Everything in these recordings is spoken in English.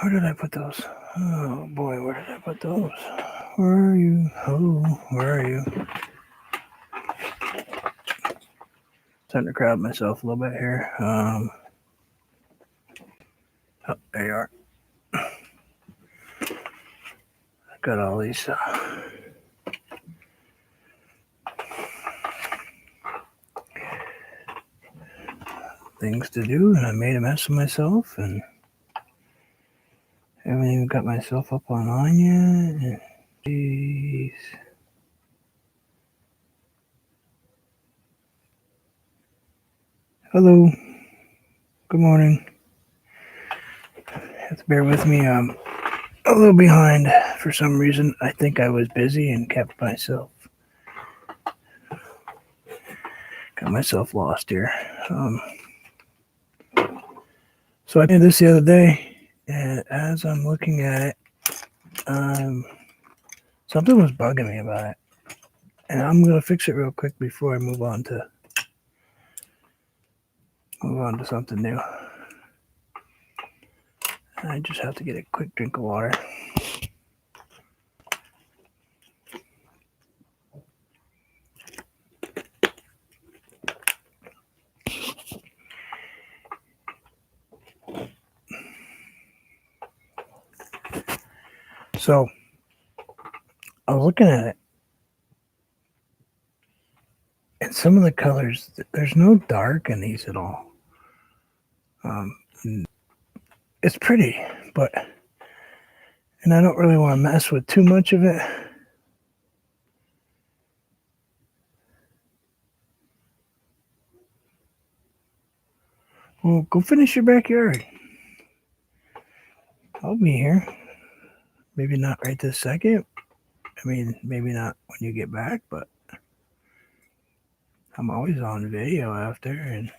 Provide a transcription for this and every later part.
Where did I put those? Oh boy, where did I put those? Where are you? Oh, where are you? Starting to crowd myself a little bit here. Oh, there you are. I got all these things to do, and I made a mess of myself, and I haven't even got myself up online yet. Jeez. Hello. Good morning. Have to bear with me. I'm a little behind for some reason. I think I was busy and kept myself. Got myself lost here. So I did this the other day, and as I'm looking at it, something was bugging me about it. And I'm gonna fix it real quick before I move on to something new. I just have to get a quick drink of water. So I was looking at it, and some of the colors, there's no dark in these at all. It's pretty, but and I don't really want to mess with too much of it. Well, go finish your backyard. I'll be here. Maybe not right this second. I mean, maybe not when you get back, but I'm always on video after, and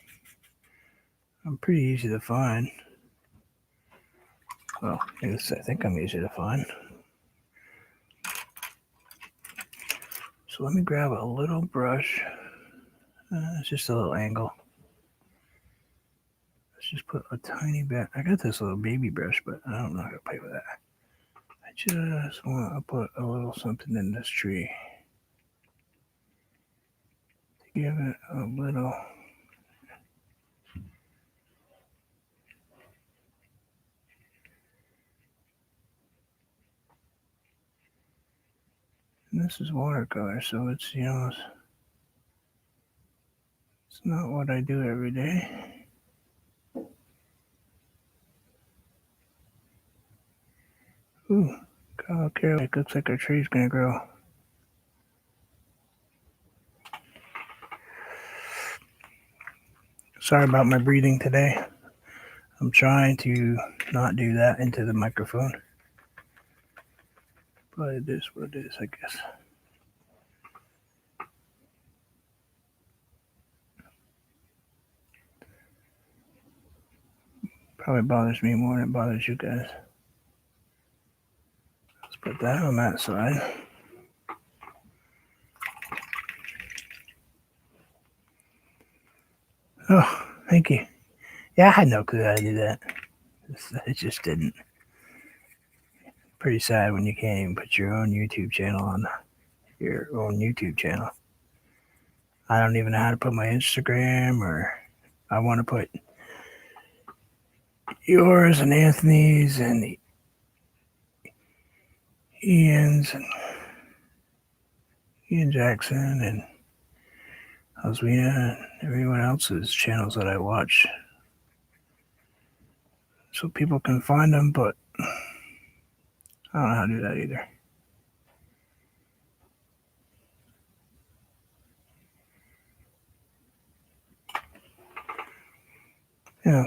I'm pretty easy to find. Well, I think I'm easy to find. So let me grab a little brush. It's just a little angle. Let's just put a tiny bit. I got this little baby brush, but I don't know how to play with that. I just want to put a little something in this tree to give it a little. And this is watercolor, so it's it's not what I do every day. Ooh, okay, it looks like our tree's gonna grow. Sorry about my breathing today. I'm trying to not do that into the microphone. But it is what it is, I guess. Probably bothers me more than it bothers you guys. Let's put that on that side. Oh, thank you. Yeah, I had no clue how to do that. It just didn't. Pretty sad when you can't even put your own YouTube channel on your own YouTube channel. I don't even know how to put my Instagram, or I want to put yours and Anthony's and Ian's and Ian Jackson and Oswina and everyone else's channels that I watch, so people can find them, but I don't know how to do that either. Yeah.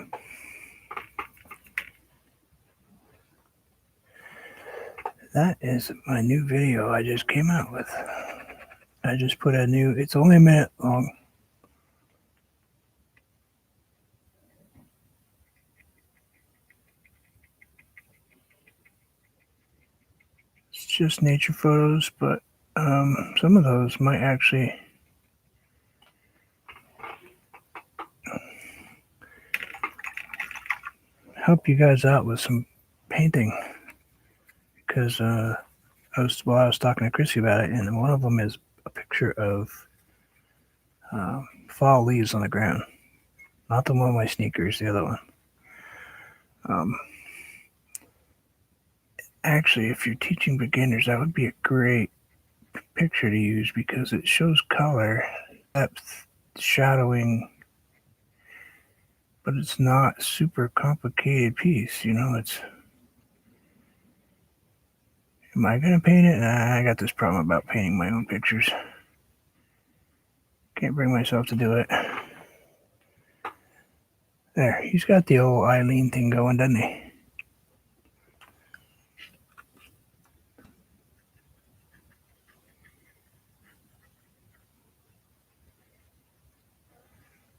That is my new video I just came out with. I just put a new, it's only a minute long. It's just nature photos, but some of those might actually help you guys out with some painting because I was talking to Chrissy about it, and one of them is a picture of fall leaves on the ground. Not the one with my sneakers, the other one. Actually, if you're teaching beginners, that would be a great picture to use because it shows color, depth, shadowing, but it's not a super complicated piece. It's. Am I gonna paint it? Nah, I got this problem about painting my own pictures. Can't bring myself to do it. There, he's got the old Eileen thing going, doesn't he?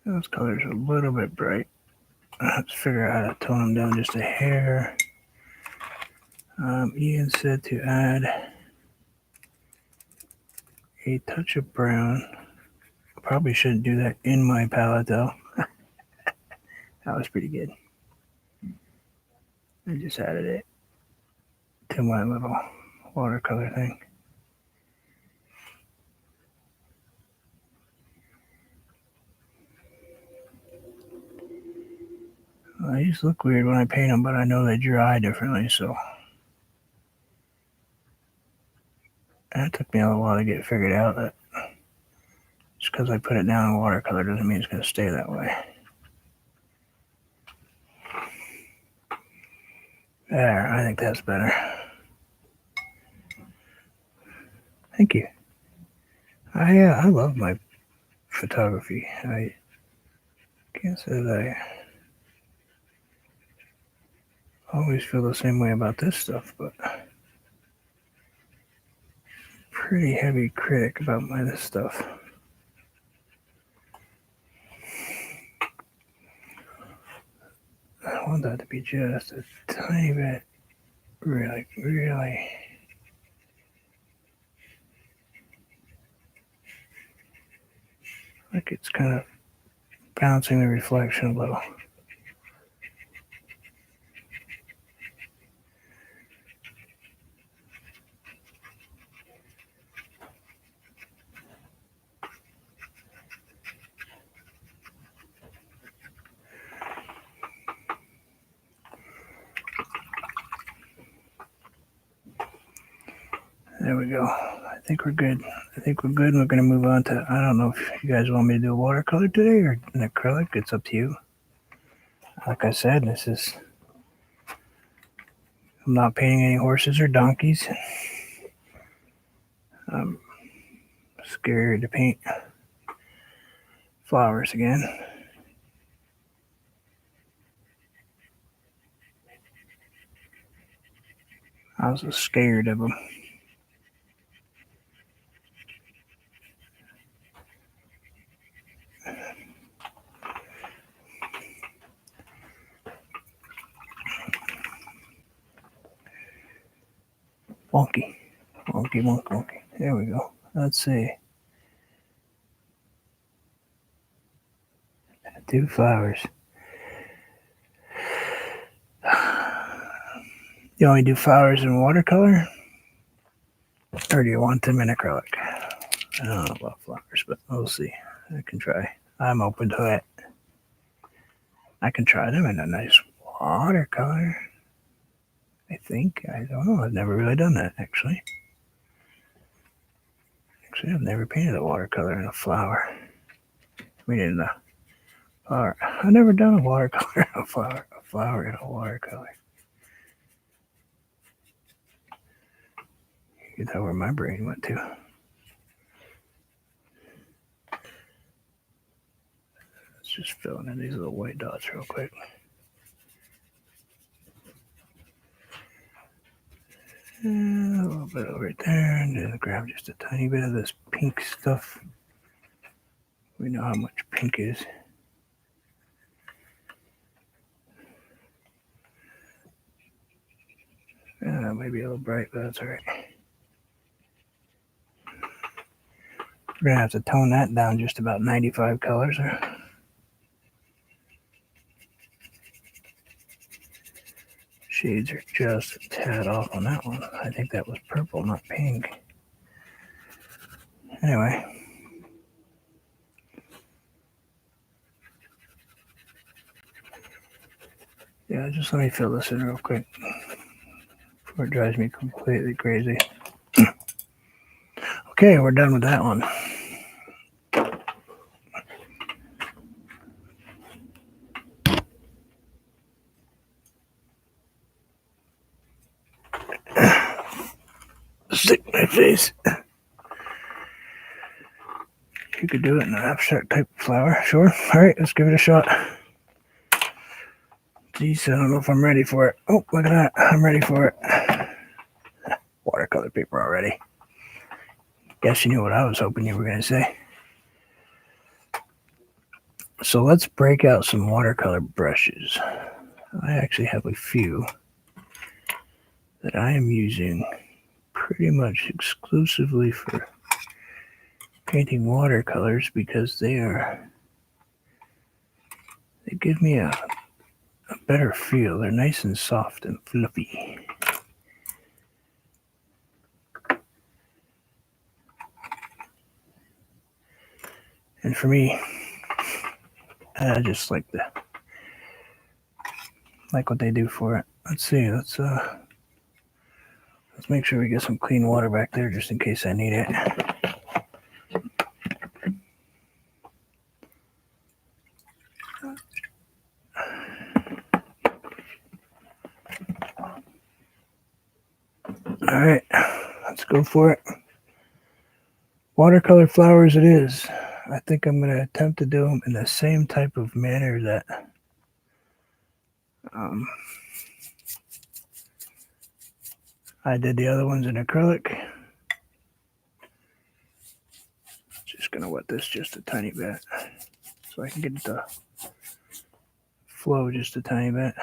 Those colors are a little bit bright. Let's figure out how to tone them down just a hair. Ian said to add a touch of brown. Probably shouldn't do that in my palette though. That was pretty good. I just added it to my little watercolor thing. I just look weird when I paint them, but I know they dry differently, so that took me a little while to get figured out. That just because I put it down in watercolor doesn't mean it's going to stay that way. There, I think that's better. Thank you. I love my photography. I can't say that I always feel the same way about this stuff, but pretty heavy critic about this stuff. I want that to be just a tiny bit, really, really. Like it's kind of bouncing the reflection a little. There we go. I think we're good. We're going to move on to, I don't know if you guys want me to do a watercolor today or an acrylic. It's up to you. Like I said, I'm not painting any horses or donkeys. I'm scared to paint flowers again. I was scared of them. Wonky. There we go. Let's see. 2 flowers. You only do flowers in watercolor? Or do you want them in acrylic? I don't know about flowers, but we'll see. I can try. I'm open to it. I can try them in a nice watercolor. I think. I don't know. I've never really done that, actually. I've never painted a watercolor in a flower. I mean, in a flower. I've never done a watercolor in a flower. A flower in a watercolor. You can tell where my brain went to. Let's just fill in these little white dots real quick. And a little bit over there, and then grab just a tiny bit of this pink stuff. We know how much pink is. Maybe a little bright, but that's all right. We're gonna have to tone that down just about 95 colors. shades are just a tad off on that one. I think that was purple, not pink. Anyway. Yeah, just let me fill this in real quick before it drives me completely crazy. Okay, we're done with that one. Stick my face. You could do it in an abstract type of flower. Sure. All right, let's give it a shot. Geez, I don't know if I'm ready for it. Oh, look at that. I'm ready for it. Watercolor paper already. Guess you knew what I was hoping you were going to say. So let's break out some watercolor brushes. I actually have a few that I am using pretty much exclusively for painting watercolors because they give me a better feel. They're nice and soft and fluffy. And for me, I just like what they do for it. Let's see. Let's make sure we get some clean water back there just in case I need it. All right, let's go for it. Watercolor flowers it is. I think I'm going to attempt to do them in the same type of manner that I did the other ones in acrylic. Just going to wet this just a tiny bit so I can get it to flow just a tiny bit.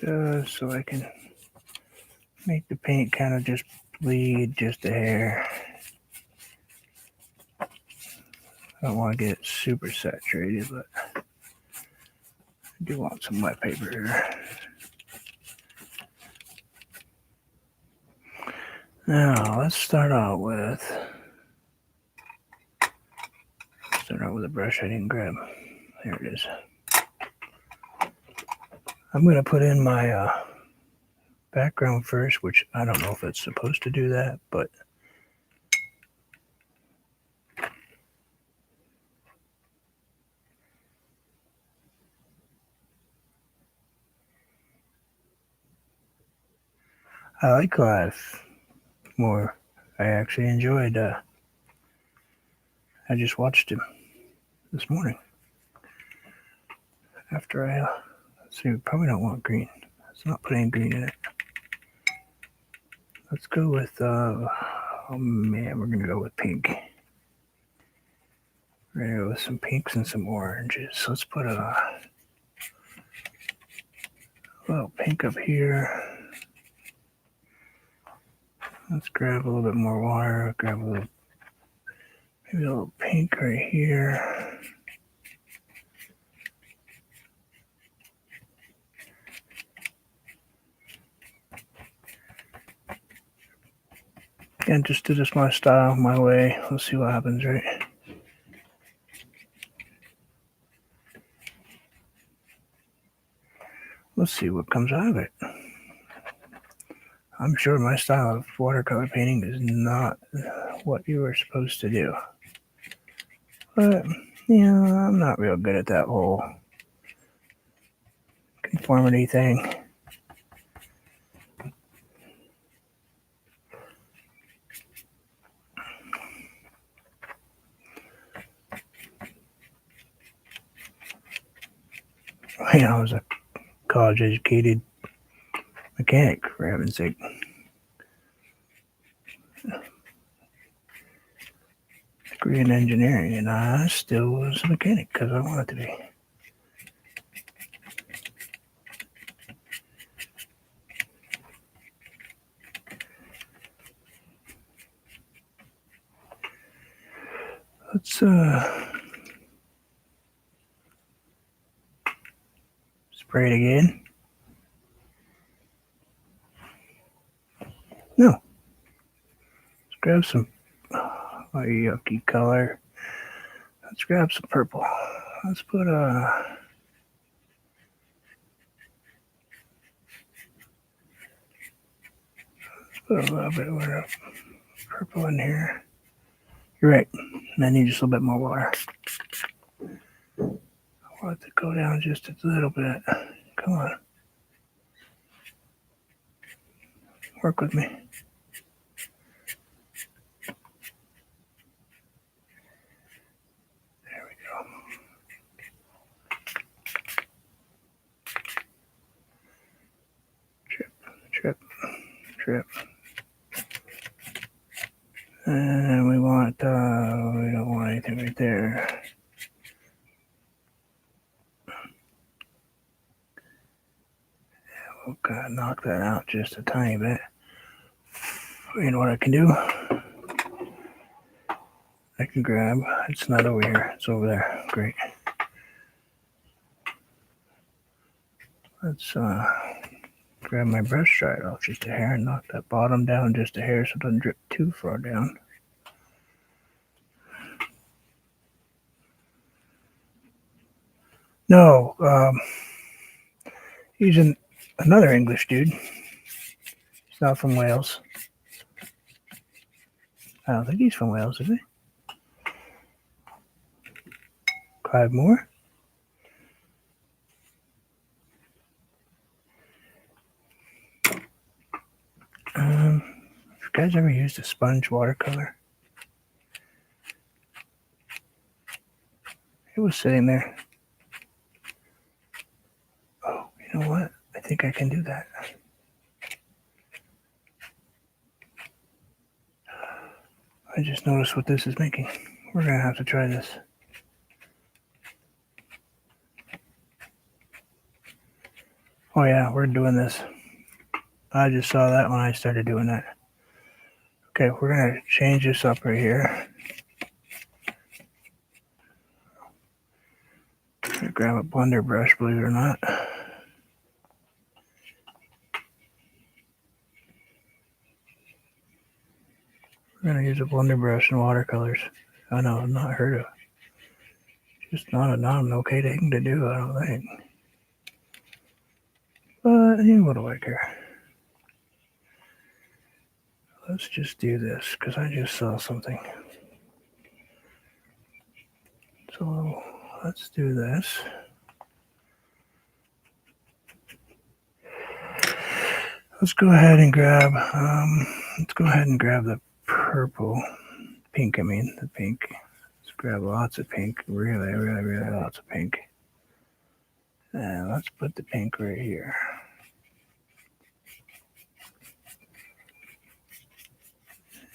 Just so I can make the paint kind of just bleed just a hair. I don't want to get it super saturated, but I do want some wet paper here. Now let's start out with a brush I didn't grab. There it is. I'm going to put in my background first, which I don't know if it's supposed to do that, but I like Clive more. I actually enjoyed I just watched him this morning after I let's see, we probably don't want green. Let's not put any green in it. Let's go with oh man, we're gonna go with pink. We're gonna go with some pinks and some oranges. So let's put a little pink up here. Let's grab a little bit more water. Grab maybe a little pink right here. Again, just do this my style, my way. Let's see what happens, right? Let's see what comes out of it. I'm sure my style of watercolor painting is not what you were supposed to do. But, yeah, I'm not real good at that whole conformity thing. You know, I was a college-educated mechanic, for heaven's sake. Degree in engineering, and I still was a mechanic because I wanted to be. Let's spray it again. No. Let's grab some yucky color. Let's grab some purple. Let's put a little bit of purple in here. You're right. I need just a little bit more water. I want it to go down just a little bit. Come on. Work with me. There we go. Trip, trip, trip. And we don't want anything right there. We'll kind of knock that out just a tiny bit. You know what I can do? I can grab, it's not over here, it's over there. Great. Let's grab my brush, dry it off just a hair, and knock that bottom down just a hair so it doesn't drip too far down. No, he's another English dude. He's not from Wales. I don't think he's from Wales, is he? Clive Moore? Have you guys ever used a sponge watercolor? It was sitting there. Oh, you know what? I think I can do that. I just noticed what this is making. We're going to have to try this. Oh yeah, we're doing this. I just saw that when I started doing that. Okay, we're going to change this up right here. Grab a blender brush, believe it or not. We're going to use a blender brush and watercolors. I know, I've not heard of. Just not an okay thing to do, I don't think. But, what do I care? Let's just do this, because I just saw something. So, let's do this. Let's go ahead and grab the purple, pink, the pink. Let's grab lots of pink, really, really, really lots of pink. And let's put the pink right here.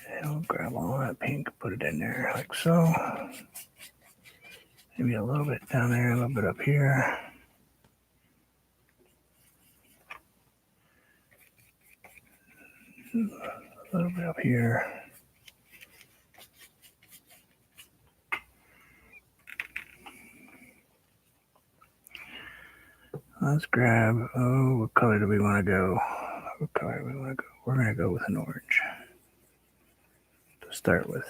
And we'll grab all that pink, put it in there like so. Maybe a little bit down there, a little bit up here. A little bit up here. Let's grab, what color do we want to go? What color do we want to go? We're going to go with an orange to start with.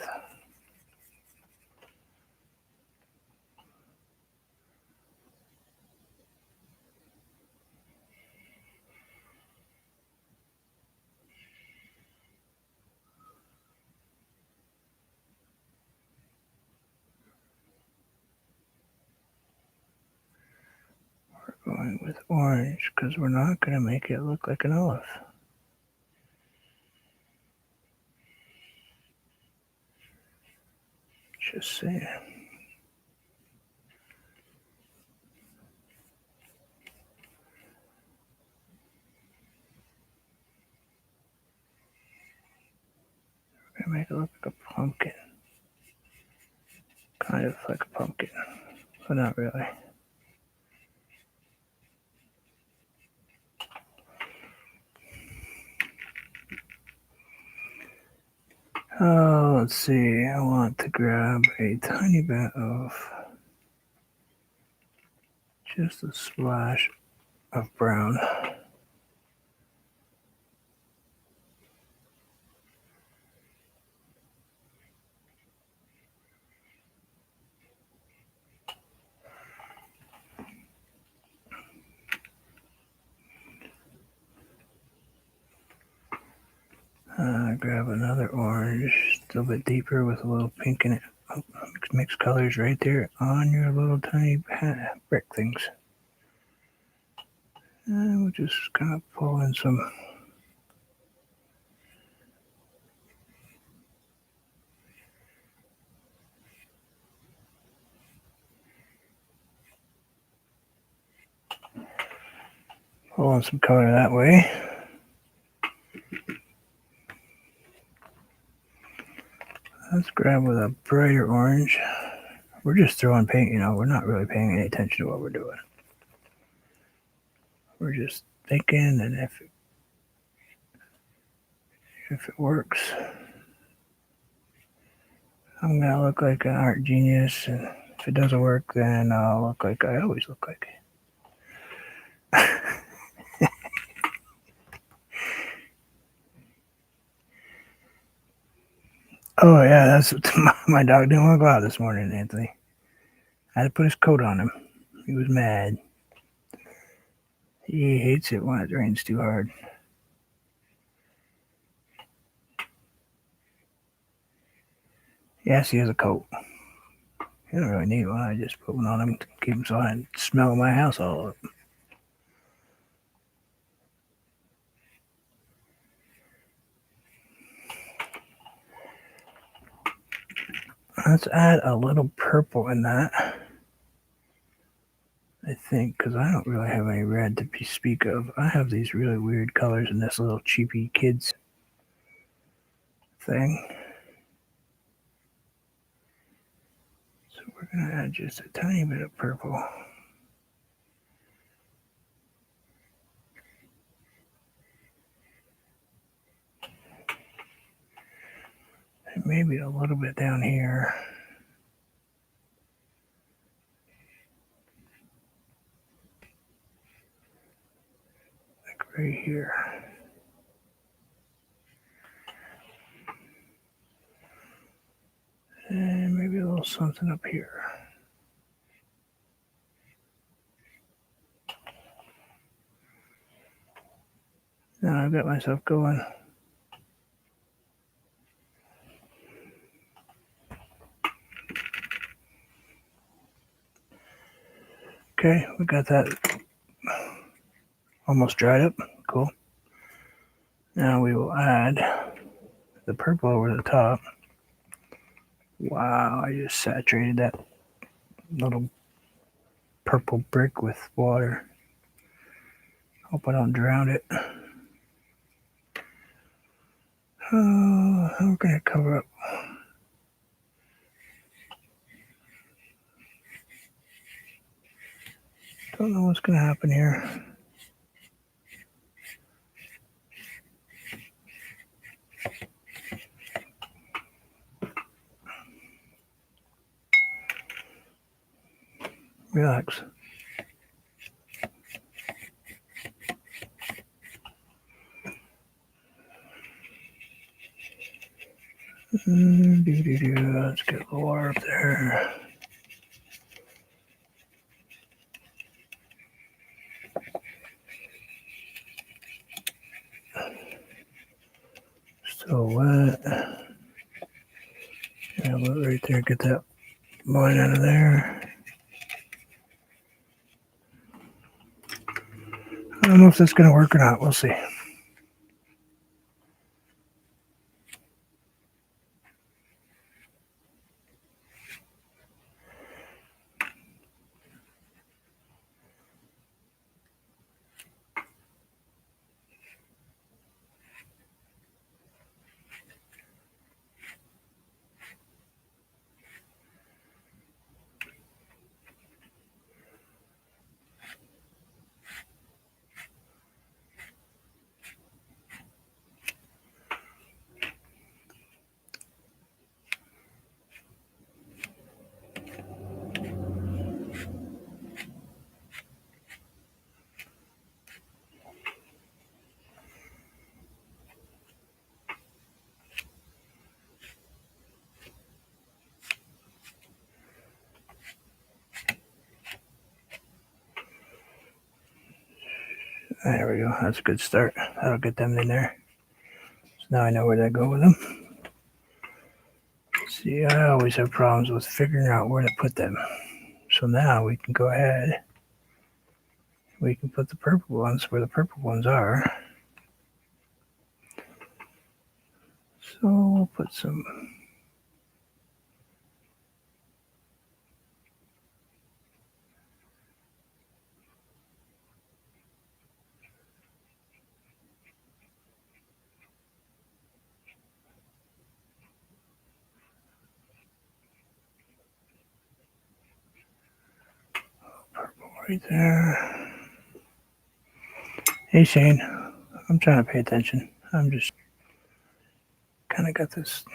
We're going with orange because we're not going to make it look like an olive. Just saying. We're going to make it look like a pumpkin. Kind of like a pumpkin, but not really. Oh, let's see. I want to grab a tiny bit of just a splash of brown. Grab another orange, a little bit deeper with a little pink in it. Oh, mix colors right there on your little tiny brick things. And we'll just kind of pull in some. Pull in some color that way. Let's grab with a brighter orange. We're just throwing paint, we're not really paying any attention to what we're doing. We're just thinking, and if it works, I'm going to look like an art genius, and if it doesn't work, then I'll look like I always look like. Oh, yeah, that's my dog didn't want to go out this morning, Anthony. I had to put his coat on him. He was mad. He hates it when it rains too hard. Yes, he has a coat. He don't really need one. I just put one on him to keep him so I don't smell my house all up. Let's add a little purple in that. I think, because I don't really have any red to speak of. I have these really weird colors in this little cheapy kids thing. So we're going to add just a tiny bit of purple. And maybe a little bit down here. Like right here. And maybe a little something up here. Now I've got myself going. Okay, we got that almost dried up. Cool. Now we will add the purple over the top. Wow, I just saturated that little purple brick with water. Hope I don't drown it. Oh, we're going to cover up. Don't know what's going to happen here. Relax. Let's get a little water up there. Still wet. Yeah, look right there. Get that line out of there. I don't know if that's going to work or not. We'll see. There we go. That's a good start. That'll get them in there. So now I know where to go with them. See, I always have problems with figuring out where to put them. So now we can go ahead. We can put the purple ones where the purple ones are. So we'll put some. Purple right there. Hey Shane, I'm trying to pay attention. I'm just kind of got this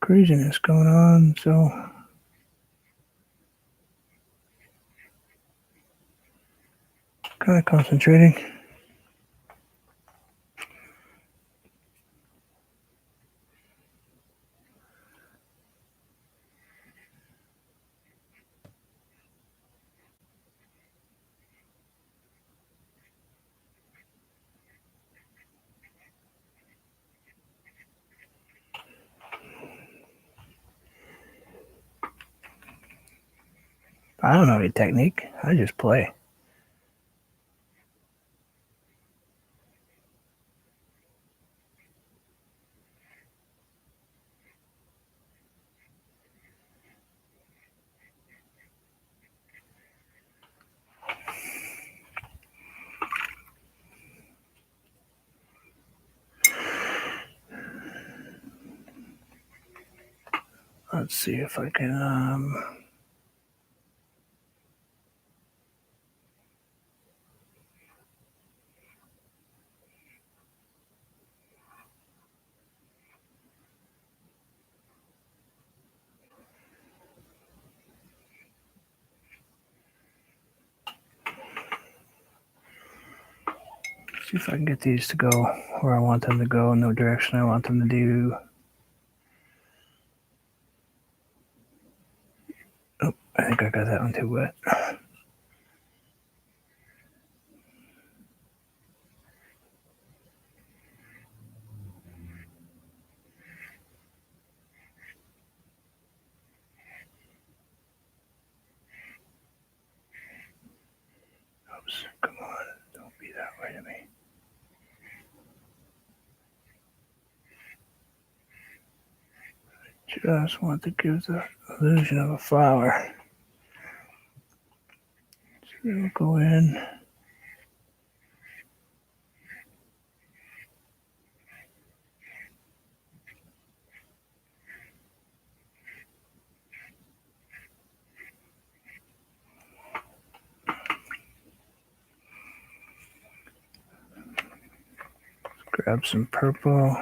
craziness going on, so kind of concentrating. I don't know any technique. I just play. Let's see if I can. See if I can get these to go where I want them to go in the direction I want them to do. Oh, I think I got that one too wet. Oops, come on, don't be that way to me. Just want to give the illusion of a flower. So we'll go in. Grab some purple.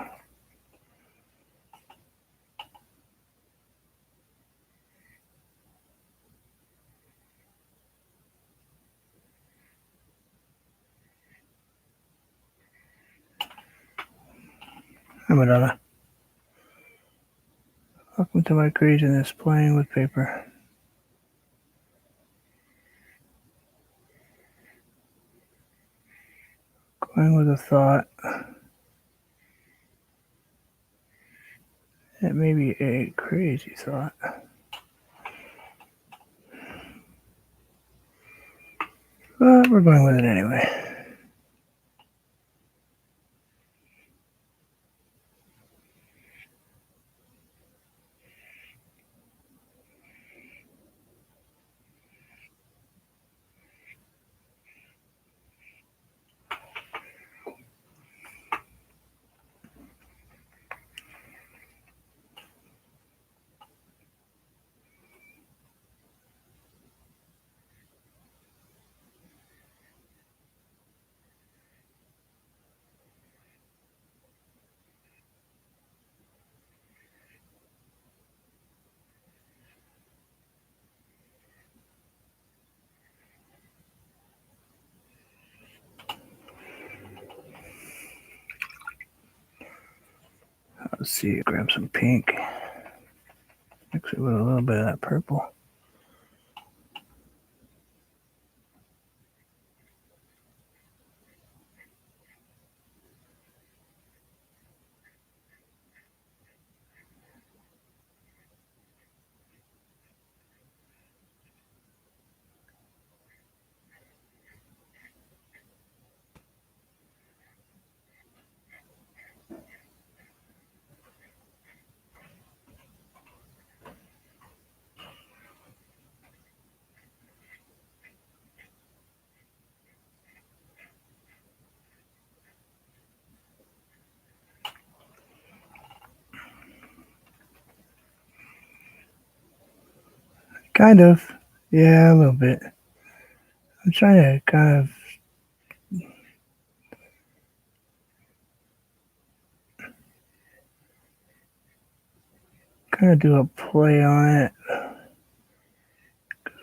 Hi, Madonna. Welcome to my craziness playing with paper. Going with a thought. It may be a crazy thought. But we're going with it anyway. Let's see, grab some pink. Mix it with a little bit of that purple. Kind of. Yeah, a little bit. I'm trying to kind of do a play on it.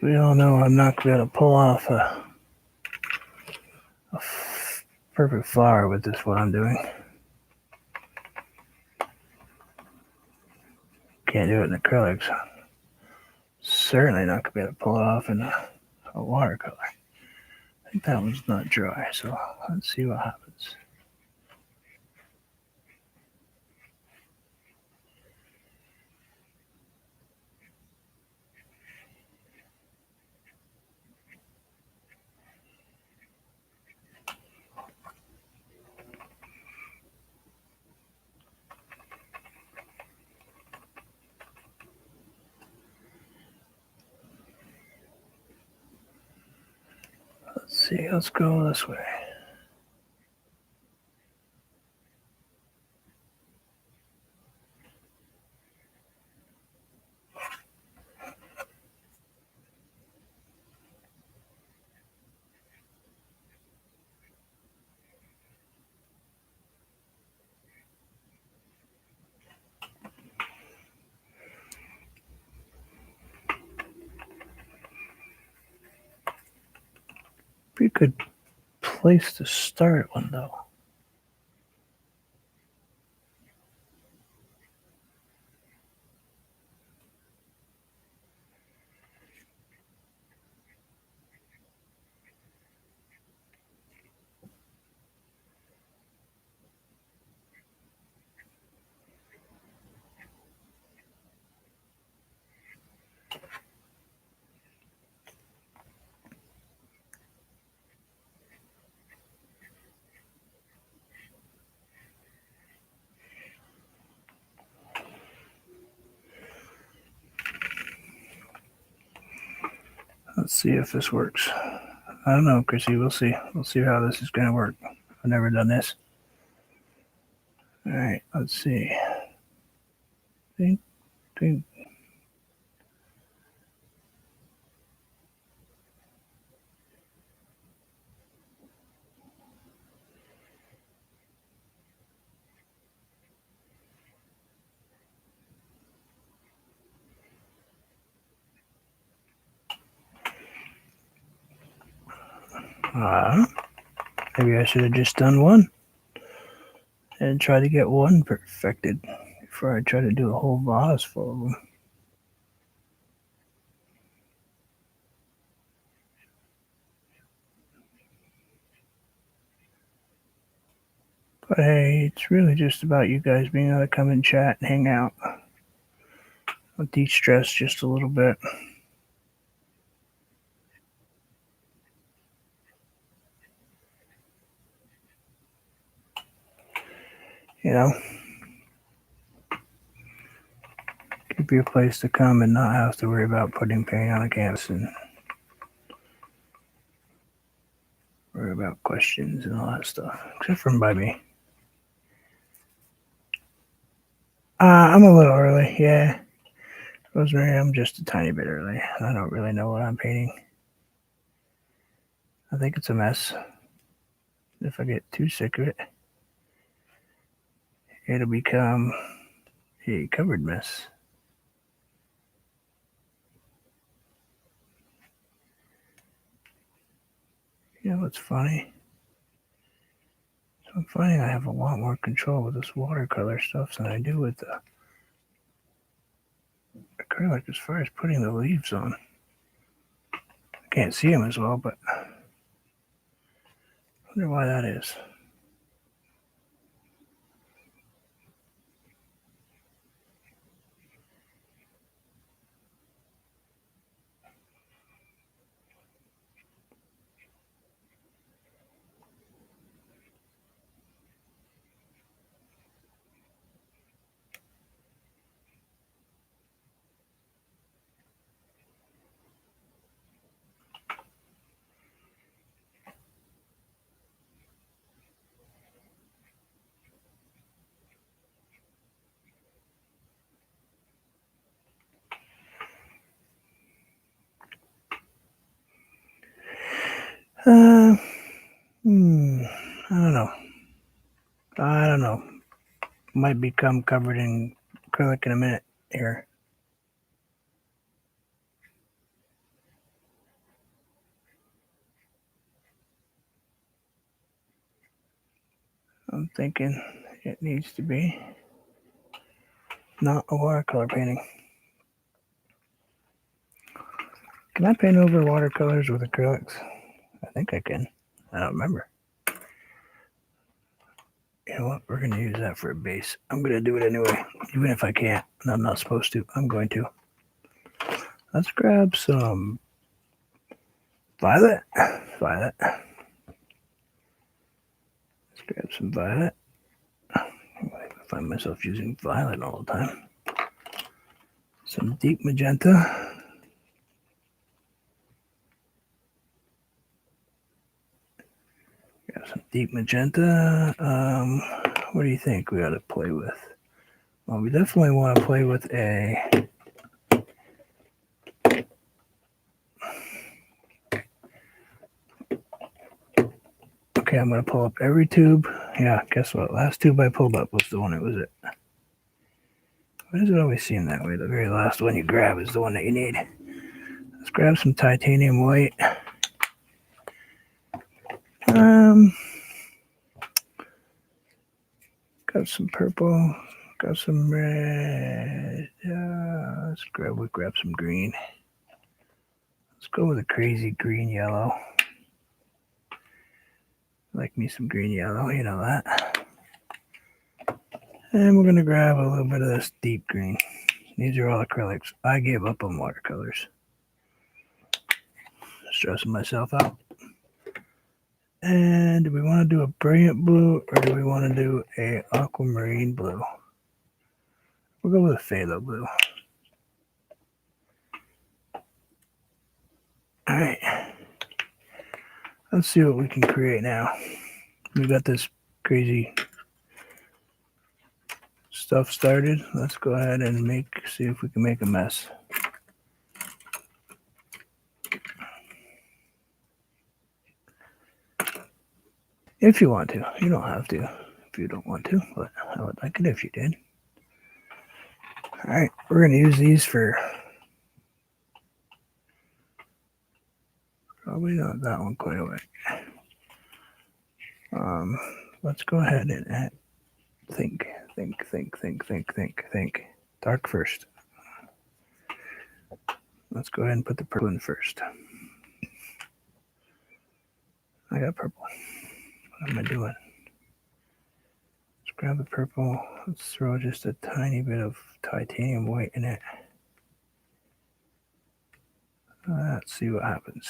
We all know I'm not going to pull off a perfect flower with this, what I'm doing. Can't do it in acrylics. Certainly not going to be able to pull it off in a watercolor. I think that one's not dry, so let's see what happens. Let's see, let's go this way. Pretty good place to start one, though. Let's see if this works. I don't know, Chrissy. We'll see. We'll see how this is going to work. I've never done this. All right, let's see. Ding, ding. Maybe I should have just done one and try to get one perfected before I try to do a whole vase full of them. But hey, it's really just about you guys being able to come and chat and hang out. I'll de-stress just a little bit. You know, give you a place to come and not have to worry about putting paint on a canvas and worry about questions and all that stuff. Except from by me. I'm a little early, yeah. Rosemary, I'm just a tiny bit early. I don't really know what I'm painting. I think it's a mess. If I get too sick of it, it'll become a covered mess. You know what's funny? So I'm finding I have a lot more control with this watercolor stuff than I do with the acrylic as far as putting the leaves on. I can't see them as well, but I wonder why that is. I don't know. I don't know. Might become covered in acrylic in a minute here. I'm thinking it needs to be not a watercolor painting. Can I paint over watercolors with acrylics? I think I can. I don't remember. You know what? We're going to use that for a base. I'm going to do it anyway, even if I can't. And I'm not supposed to. I'm going to. Let's grab some violet. Violet. Let's grab some violet. I find myself using violet all the time. Some deep magenta. Got some deep magenta. What do you think we ought to play with? Well, we definitely want to play with a... Okay, I'm going to pull up every tube. Yeah, guess what? Last tube I pulled up was the one that was it. Why does it always seem that way? The very last one you grab is the one that you need. Let's grab some titanium white. Got some purple. Got some red. Let's grab some green. Let's go with a crazy green yellow. Like me some green yellow, you know that. And we're going to grab a little bit of this deep green. These are all acrylics. I gave up on watercolors. Stressing myself out. And do we want to do a brilliant blue or do we want to do a aquamarine blue? We'll go with a phthalo blue. All right. Let's see what we can create now. We got this crazy stuff started. Let's go ahead and see if we can make a mess. If you want to. You don't have to if you don't want to, but I would like it if you did. All right, we're going to use these for probably not that one quite away. Let's go ahead and think. Dark first. Let's go ahead and put the purple in first. I got purple. What am I doing? Let's grab the purple. Let's throw just a tiny bit of titanium white in it. Let's see what happens.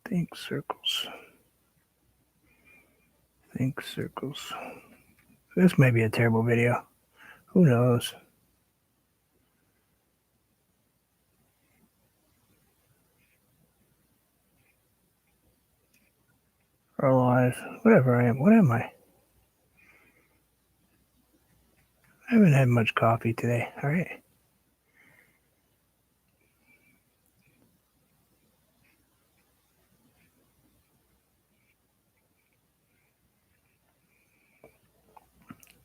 Think circles. Think circles. This may be a terrible video. Who knows? Or alive. Whatever I am. What am I? I haven't had much coffee today. All right.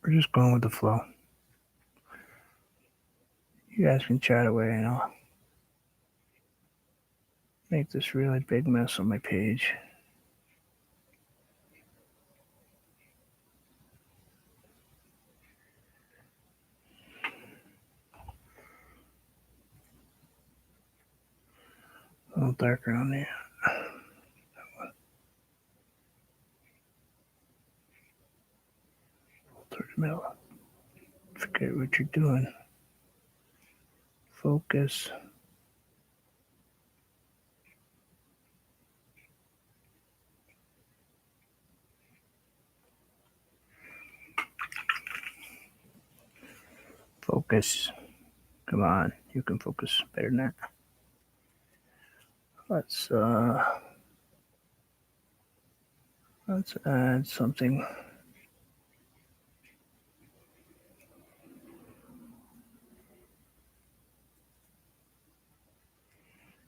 We're just going with the flow. You guys can chat away and I'll make this really big mess on my page. A little darker on there. Towards the middle. Forget what you're doing. Focus. Focus. Come on. You can focus better than that. Let's Let's add something.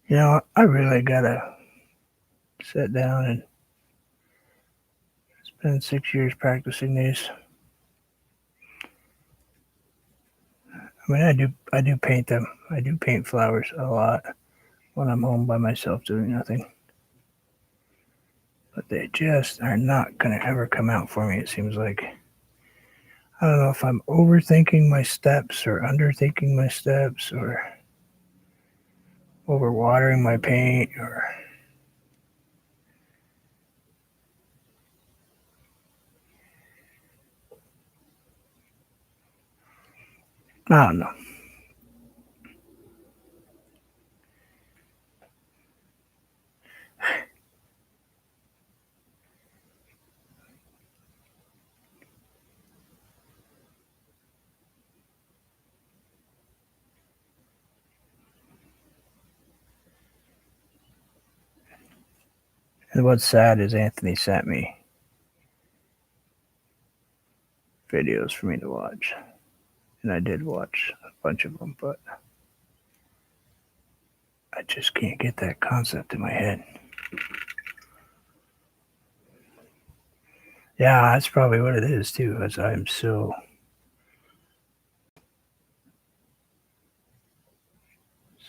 You know, I really gotta sit down and spend 6 years practicing these. I mean, I do paint them. I do paint flowers a lot when I'm home by myself doing nothing. But they just are not gonna ever come out for me, it seems like. I don't know if I'm overthinking my steps or underthinking my steps or overwatering my paint or I don't know. And what's sad is Anthony sent me videos for me to watch. And I did watch a bunch of them, but I just can't get that concept in my head. Yeah, that's probably what it is too, as I'm so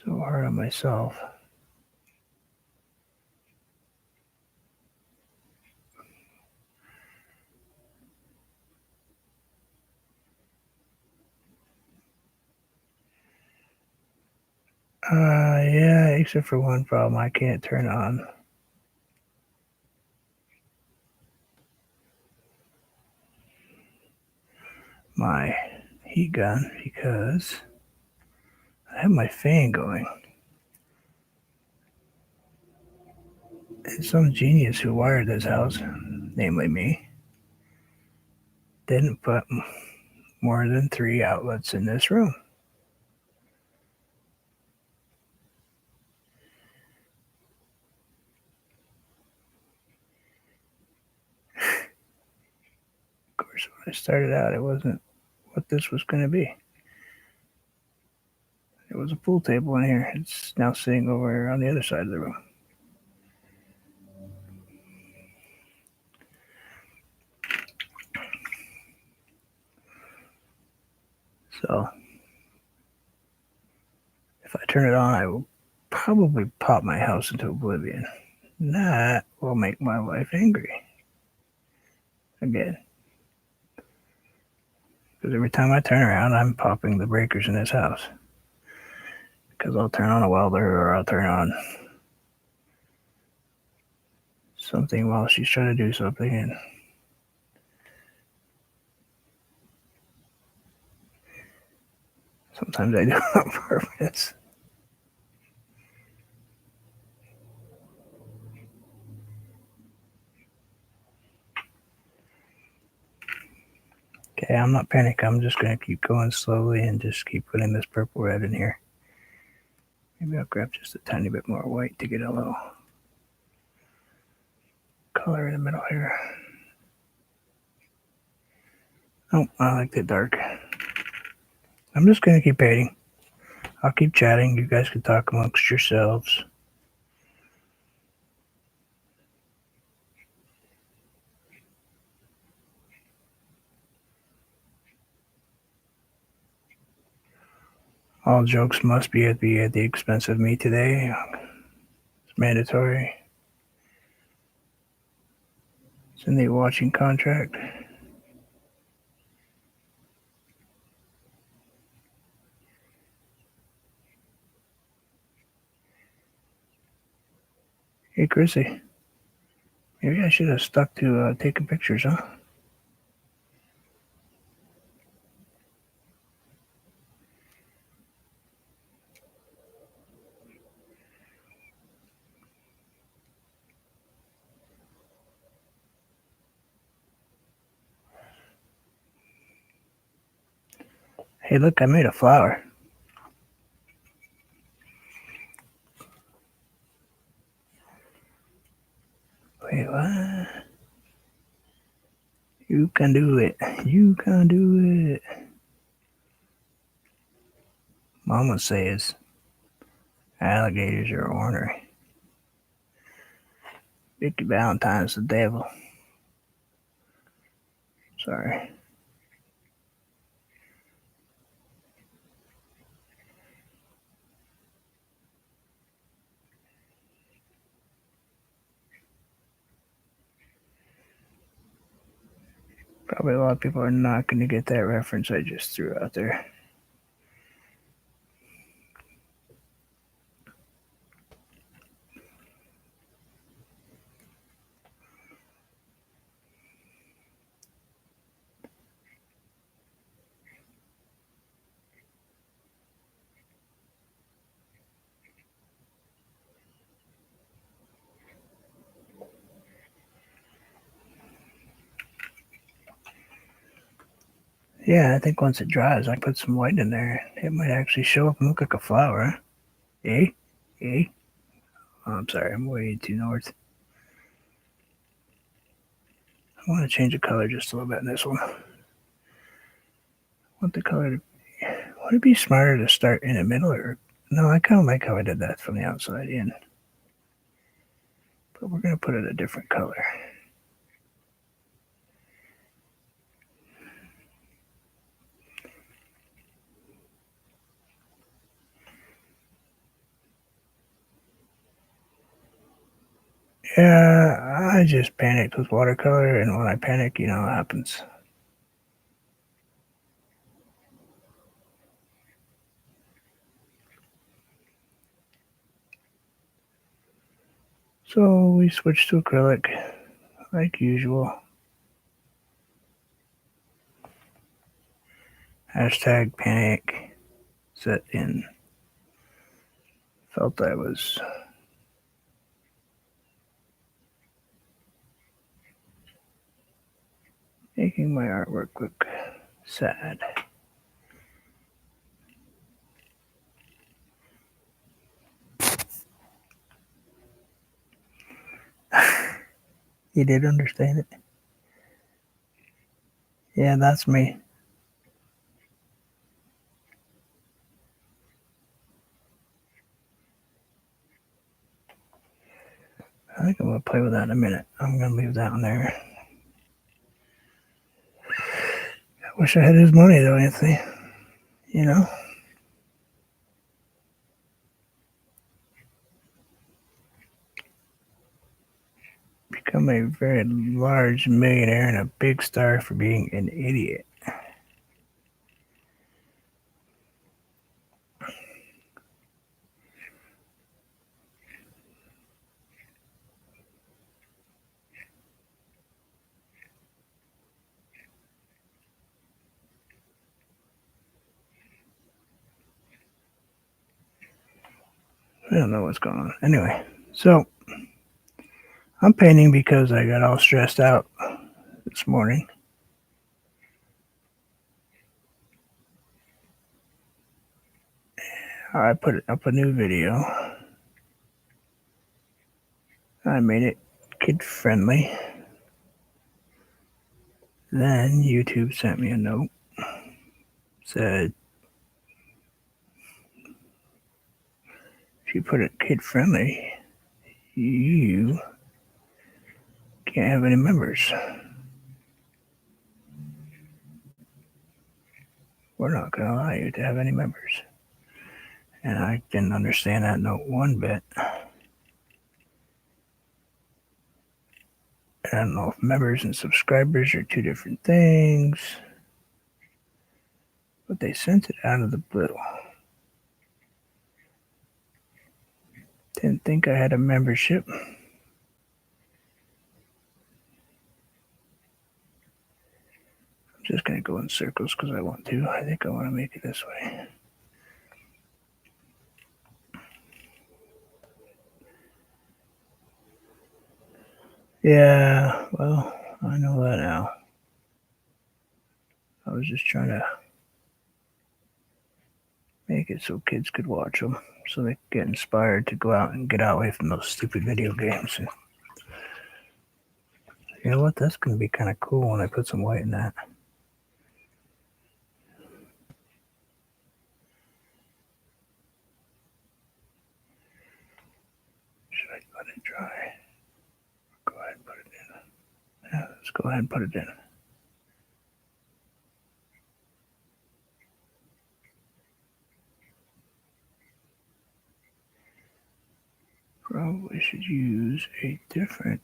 hard on myself. Yeah, except for one problem. I can't turn on my heat gun because I have my fan going. And some genius who wired this house, namely me, didn't put more than 3 outlets in this room. Of course, when I started out, it wasn't what this was going to be. There was a pool table in here. It's now sitting over on the other side of the room. So, if I turn it on, I will probably pop my house into oblivion. That will make my wife angry. Again. Because every time I turn around, I'm popping the breakers in this house. Because I'll turn on a welder or I'll turn on something while she's trying to do something. And sometimes I do it on purpose. Okay, I'm not panicking. I'm just going to keep going slowly and just keep putting this purple red in here. Maybe I'll grab just a tiny bit more white to get a little color in the middle here. Oh, I like the dark. I'm just going to keep painting. I'll keep chatting. You guys can talk amongst yourselves. All jokes must be at the expense of me today. It's mandatory. It's in the watching contract. Hey, Chrissy. Maybe I should have stuck to taking pictures, huh? Hey, look, I made a flower. Wait, what? You can do it. You can do it. Mama says alligators are ornery. Vicky Valentine's the devil. Sorry. Probably a lot of people are not going to get that reference I just threw out there. Yeah, I think once it dries, I put some white in there. It might actually show up and look like a flower. Eh? Eh? Oh, I'm sorry, I'm way too north. I want to change the color just a little bit in this one. I want the color to be... Would it be smarter to start in the middle or... No, I kind of like how I did that from the outside in. But we're going to put it a different color. Yeah, I just panicked with watercolor, and when I panic, you know what happens. So we switched to acrylic, like usual. Hashtag panic set in. Felt I was making my artwork look sad. You did understand it? Yeah, that's me. I think I'm going to play with that in a minute. I'm going to leave that on there. I wish I had his money though, Anthony. You know? Become a very large millionaire and a big star for being an idiot. I don't know what's going on. Anyway, so I'm painting because I got all stressed out this morning. I put up a new video. I made it kid friendly. Then YouTube sent me a note. Said, if you put it kid friendly, you can't have any members. We're not going to allow you to have any members. And I didn't understand that note one bit. I don't know if members and subscribers are two different things, but they sent it out of the blue. Didn't think I had a membership. I'm just going to go in circles because I want to. I think I want to make it this way. Yeah, well, I know that now. I was just trying to make it so kids could watch them, so they could get inspired to go out and get away from those stupid video games. And, You know what? That's going to be kind of cool when I put some white in that. Should I let it dry? Go ahead and put it in. Yeah, let's go ahead and put it in. Probably should use a different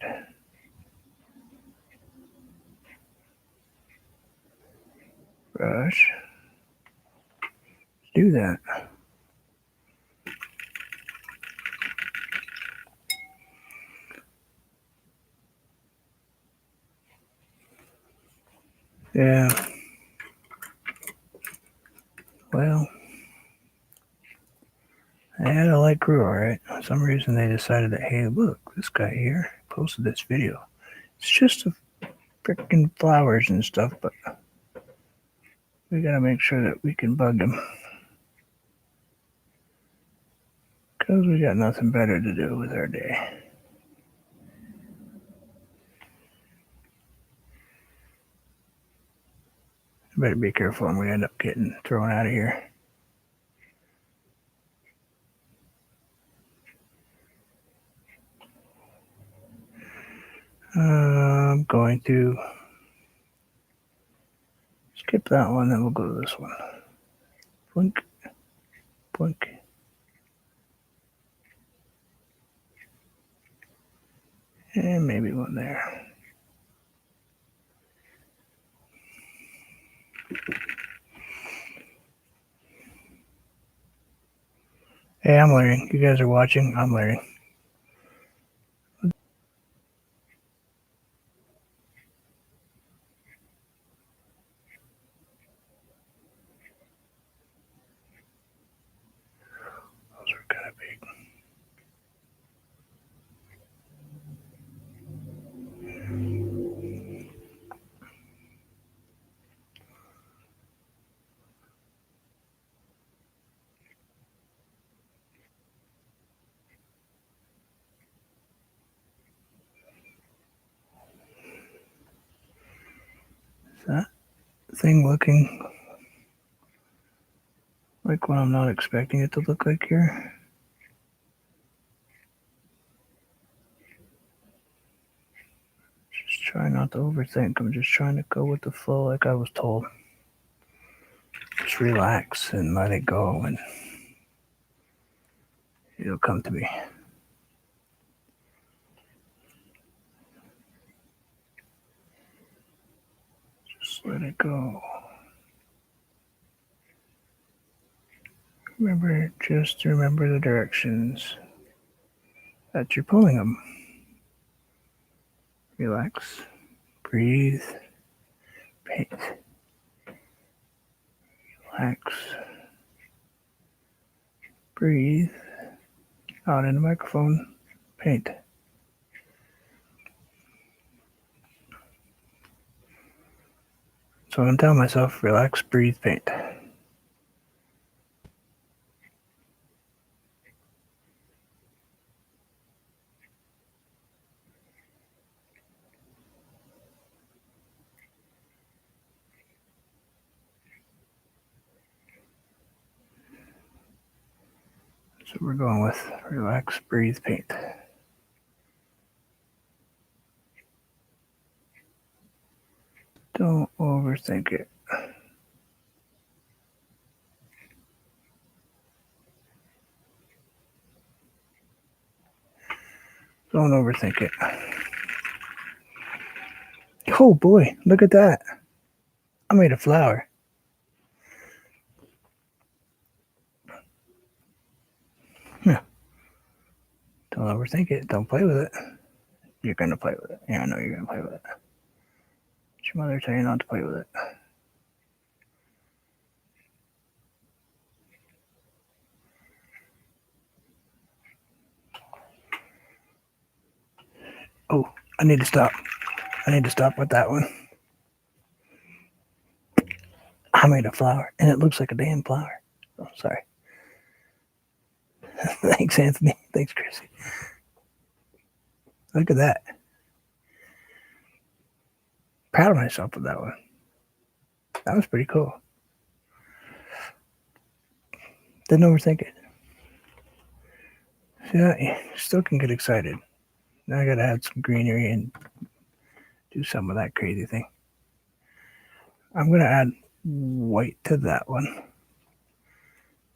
brush. Do that. Yeah. Well, I had a light crew, alright. For some reason they decided that, hey, look, this guy here posted this video. It's just a freaking flowers and stuff, but we gotta make sure that we can bug him. Because we got nothing better to do with our day. I better be careful and we end up getting thrown out of here. I'm going to skip that one, then we'll go to this one. Blink, blink. And maybe one there. Hey, I'm learning. You guys are watching. I'm learning. Those are kind of big. Is that thing looking like what I'm not expecting it to look like here? Just try not to overthink. I'm just trying to go with the flow like I was told. Just relax and let it go and it'll come to me. Just let it go. Remember the directions that you're pulling them. Relax, breathe, paint. Relax, breathe, out in the microphone, paint. So I'm telling myself, relax, breathe, paint. So we're going with relax, breathe, paint. Don't overthink it. Don't overthink it. Oh boy, look at that. I made a flower. Yeah. Don't overthink it. Don't play with it. You're going to play with it. Yeah, I know you're going to play with it. Did your mother tell you not to play with it? Oh, I need to stop. I need to stop with that one. I made a flower, and it looks like a damn flower. Oh, sorry. Thanks, Anthony. Thanks, Chrissy. Look at that. proud of myself with that one. That was pretty cool. Didn't overthink it. Yeah, you still can get excited. Now I gotta add some greenery and do some of that crazy thing. I'm gonna add white to that one.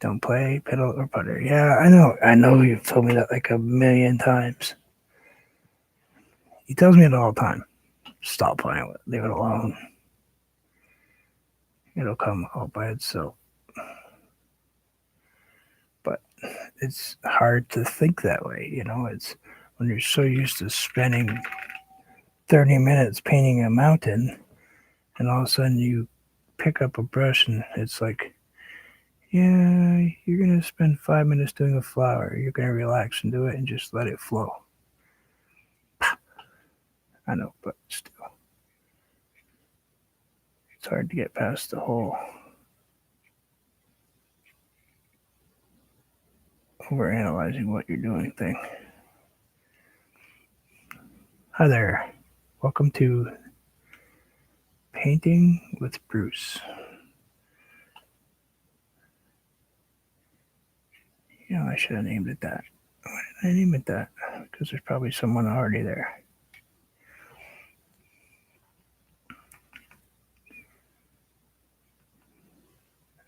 Don't play pedal or putter. Yeah, I know you've told me that like a million times. He tells me it all the time. Stop playing with it. Leave it alone. It'll come all by itself. But it's hard to think that way, It's when you're so used to spending 30 minutes painting a mountain, and all of a sudden you pick up a brush and it's like, yeah, you're going to spend 5 minutes doing a flower. You're going to relax and do it and just let it flow. I know, but still. It's hard to get past the whole overanalyzing what you're doing thing. Hi there. Welcome to Painting with Bruce. I should have named it that. Why did I name it that? Because there's probably someone already there.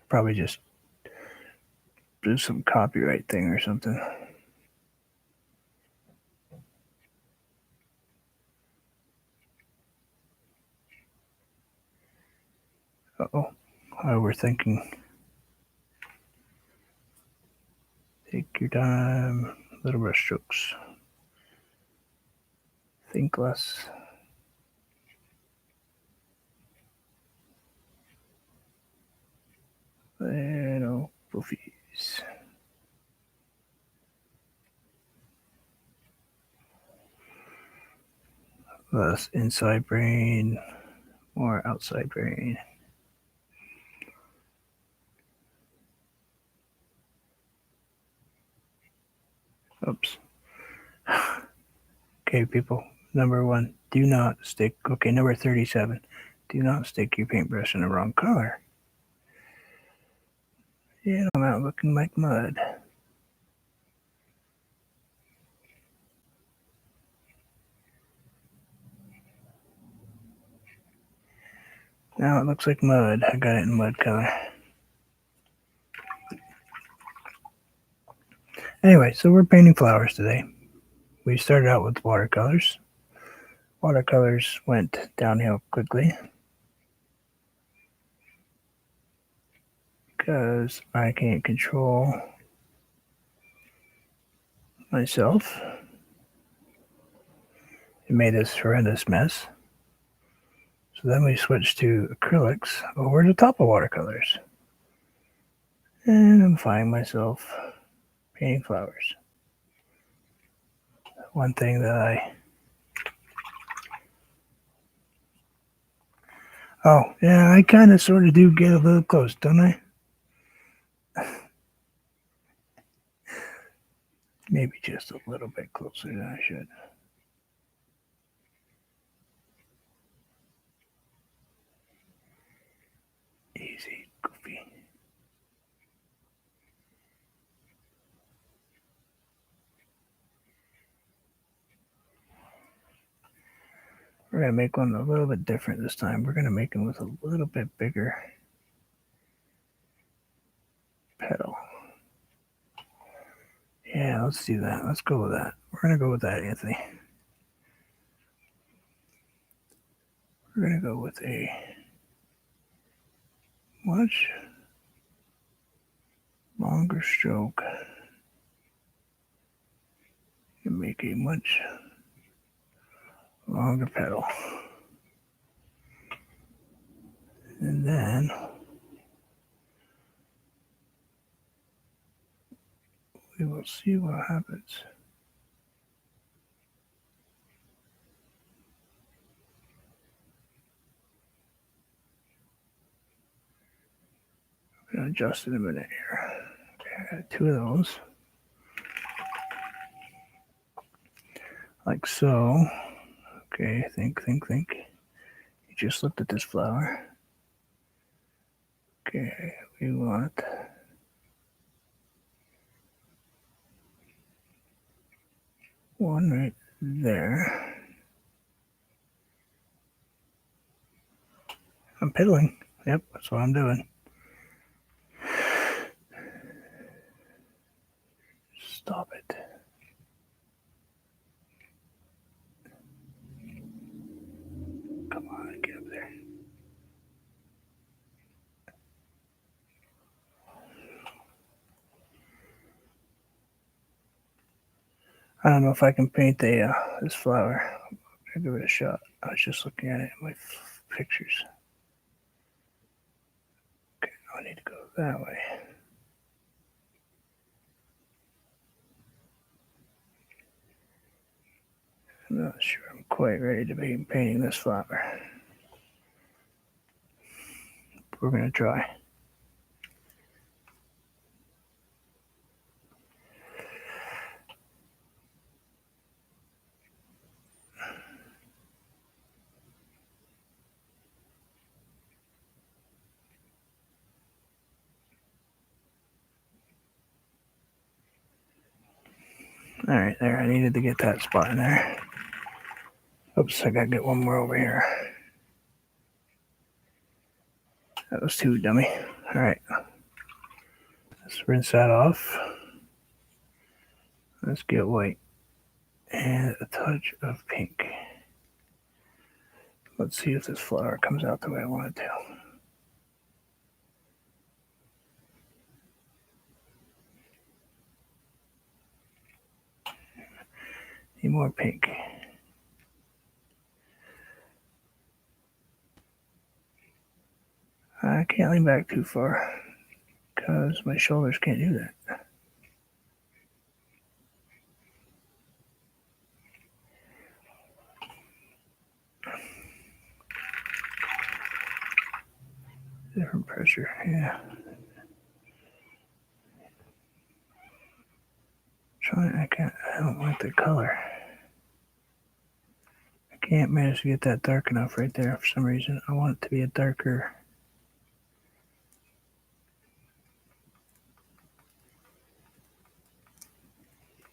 Probably just do some copyright thing or something. Uh-oh. Overthinking. Take your time. Little brush strokes. Think less. Little poofies. Less inside brain, more outside brain. Oops. Okay, people. Number 1, do not stick. Okay, number 37. Do not stick your paintbrush in the wrong color. Yeah, I'm out looking like mud. Now it looks like mud. I got it in mud color. Anyway, so we're painting flowers today. We started out with watercolors. Watercolors went downhill quickly because I can't control myself. It made this horrendous mess. So then we switched to acrylics over the top of watercolors. And I'm finding myself painting flowers. One thing that Oh, yeah, I kind of sort of do get a little close, don't I? Maybe just a little bit closer than I should. Easy, goofy. We're going to make one a little bit different this time. We're going to make them with a little bit bigger petal. Yeah, let's do that. Let's go with that. We're going to go with that, Anthony. We're going to go with a much longer stroke and make a much longer petal. And then we will see what happens. I'm going to adjust it in a minute here. Okay, I got 2 of those. Like so. Okay, think. You just looked at this flower. Okay, we want one right there. I'm piddling. Yep, that's what I'm doing. Stop it. Come on, get up there. I don't know if I can paint this flower. I'll give it a shot. I was just looking at it in my pictures. Okay, I need to go that way. I'm not sure I'm quite ready to be painting this flower. We're going to try. All right, there. I needed to get that spot in there. Oops, I got to get one more over here. That was too dummy. All right. Let's rinse that off. Let's get white and a touch of pink. Let's see if this flower comes out the way I want it to. Need more pink. I can't lean back too far because my shoulders can't do that. Different pressure, yeah. I don't like the color. I can't manage to get that dark enough right there for some reason. I want it to be a darker.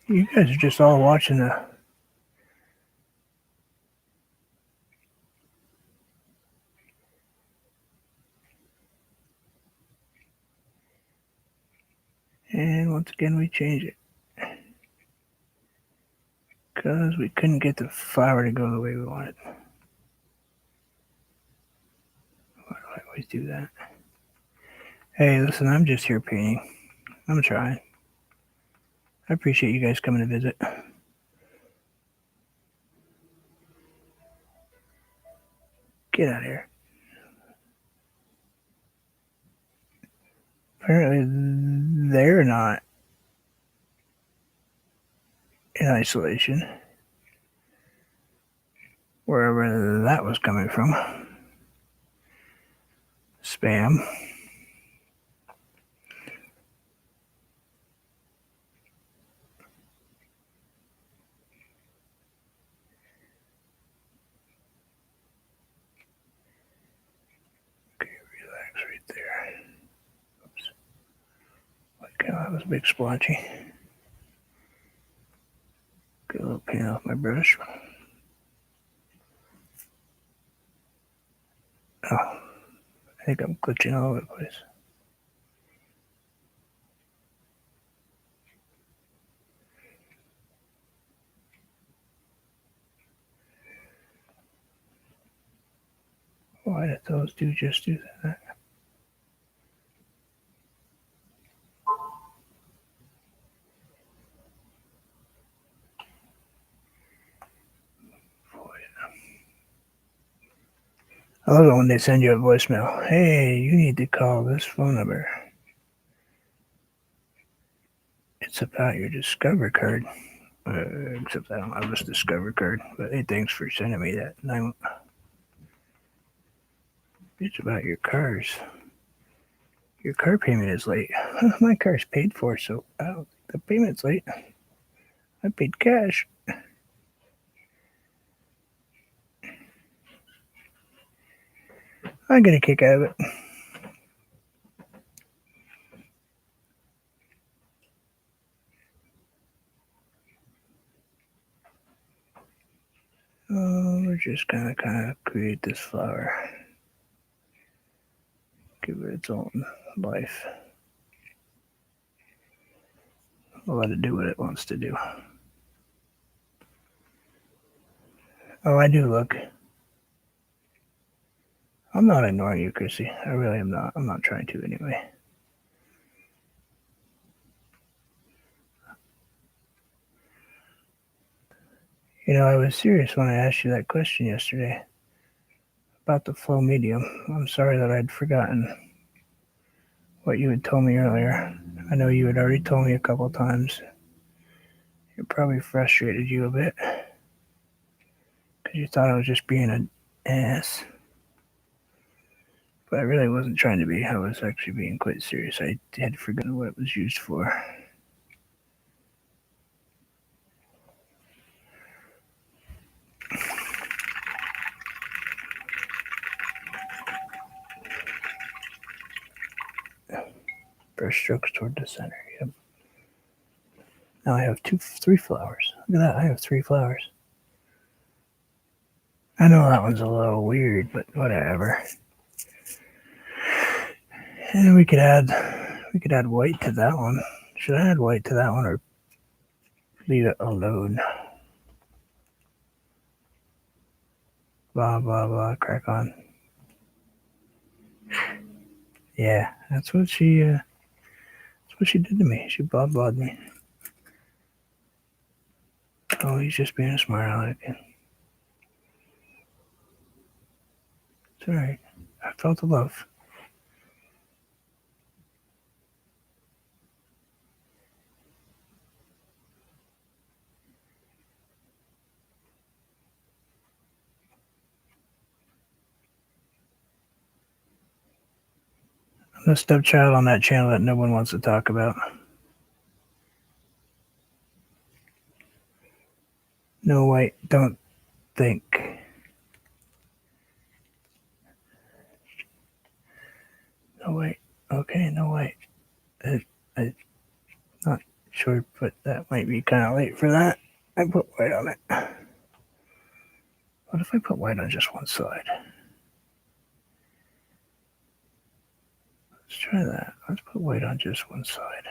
You guys are just all watching the. And once again, we change it. Because we couldn't get the flower to go the way we wanted. Why do I always do that? Hey, listen, I'm just here painting. I'm trying. I appreciate you guys coming to visit. Get out of here. Apparently, they're not in isolation. Wherever that was coming from. Spam. Okay, relax right there. Oops. Like how that was a big splotchy. Get a little paint off my brush. Oh, I think I'm glitching all over the place. Why did those just do that? I love it when they send you a voicemail. Hey, you need to call this phone number. It's about your Discover card. Except I don't have this Discover card. But hey, thanks for sending me that. It's about your cars. Your car payment is late. My car's paid for, so I don't think the payment's late. I paid cash. I get a kick out of it. We're just gonna kind of create this flower, give it its own life. We'll let it do what it wants to do. Oh, I do look. I'm not ignoring you, Chrissy. I really am not. I'm not trying to anyway. You know, I was serious when I asked you that question yesterday about the flow medium. I'm sorry that I'd forgotten what you had told me earlier. I know you had already told me a couple times. It probably frustrated you a bit because you thought I was just being an ass. But I really wasn't trying to be. I was actually being quite serious. I had forgotten what it was used for. Brush strokes toward the center. Yep. Now I have three flowers. Look at that. I have three flowers. I know that one's a little weird, but whatever. And we could add white to that one. Should I add white to that one or leave it alone? Blah blah blah. Crack on. Yeah, that's what she did to me. She blah blah'd me. Oh, he's just being a smart aleck. It's alright. I felt the love. I'm the stepchild on that channel that no one wants to talk about. No white, don't think. No white. Okay, no white. I'm not sure, but that might be kind of late for that. I put white on it. What if I put white on just one side? Let's try that. Let's put white on just one side.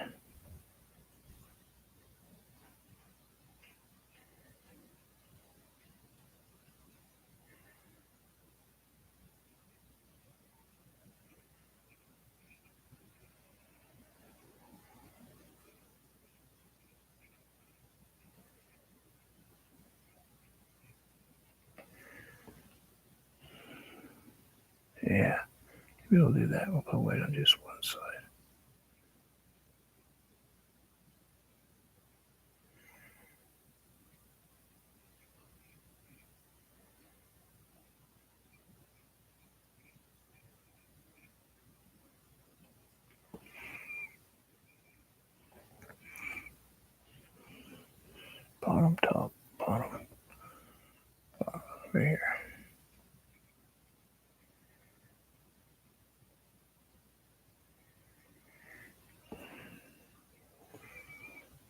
Yeah, maybe we'll do that. We'll put white on just one side. Bottom, top, bottom, over here.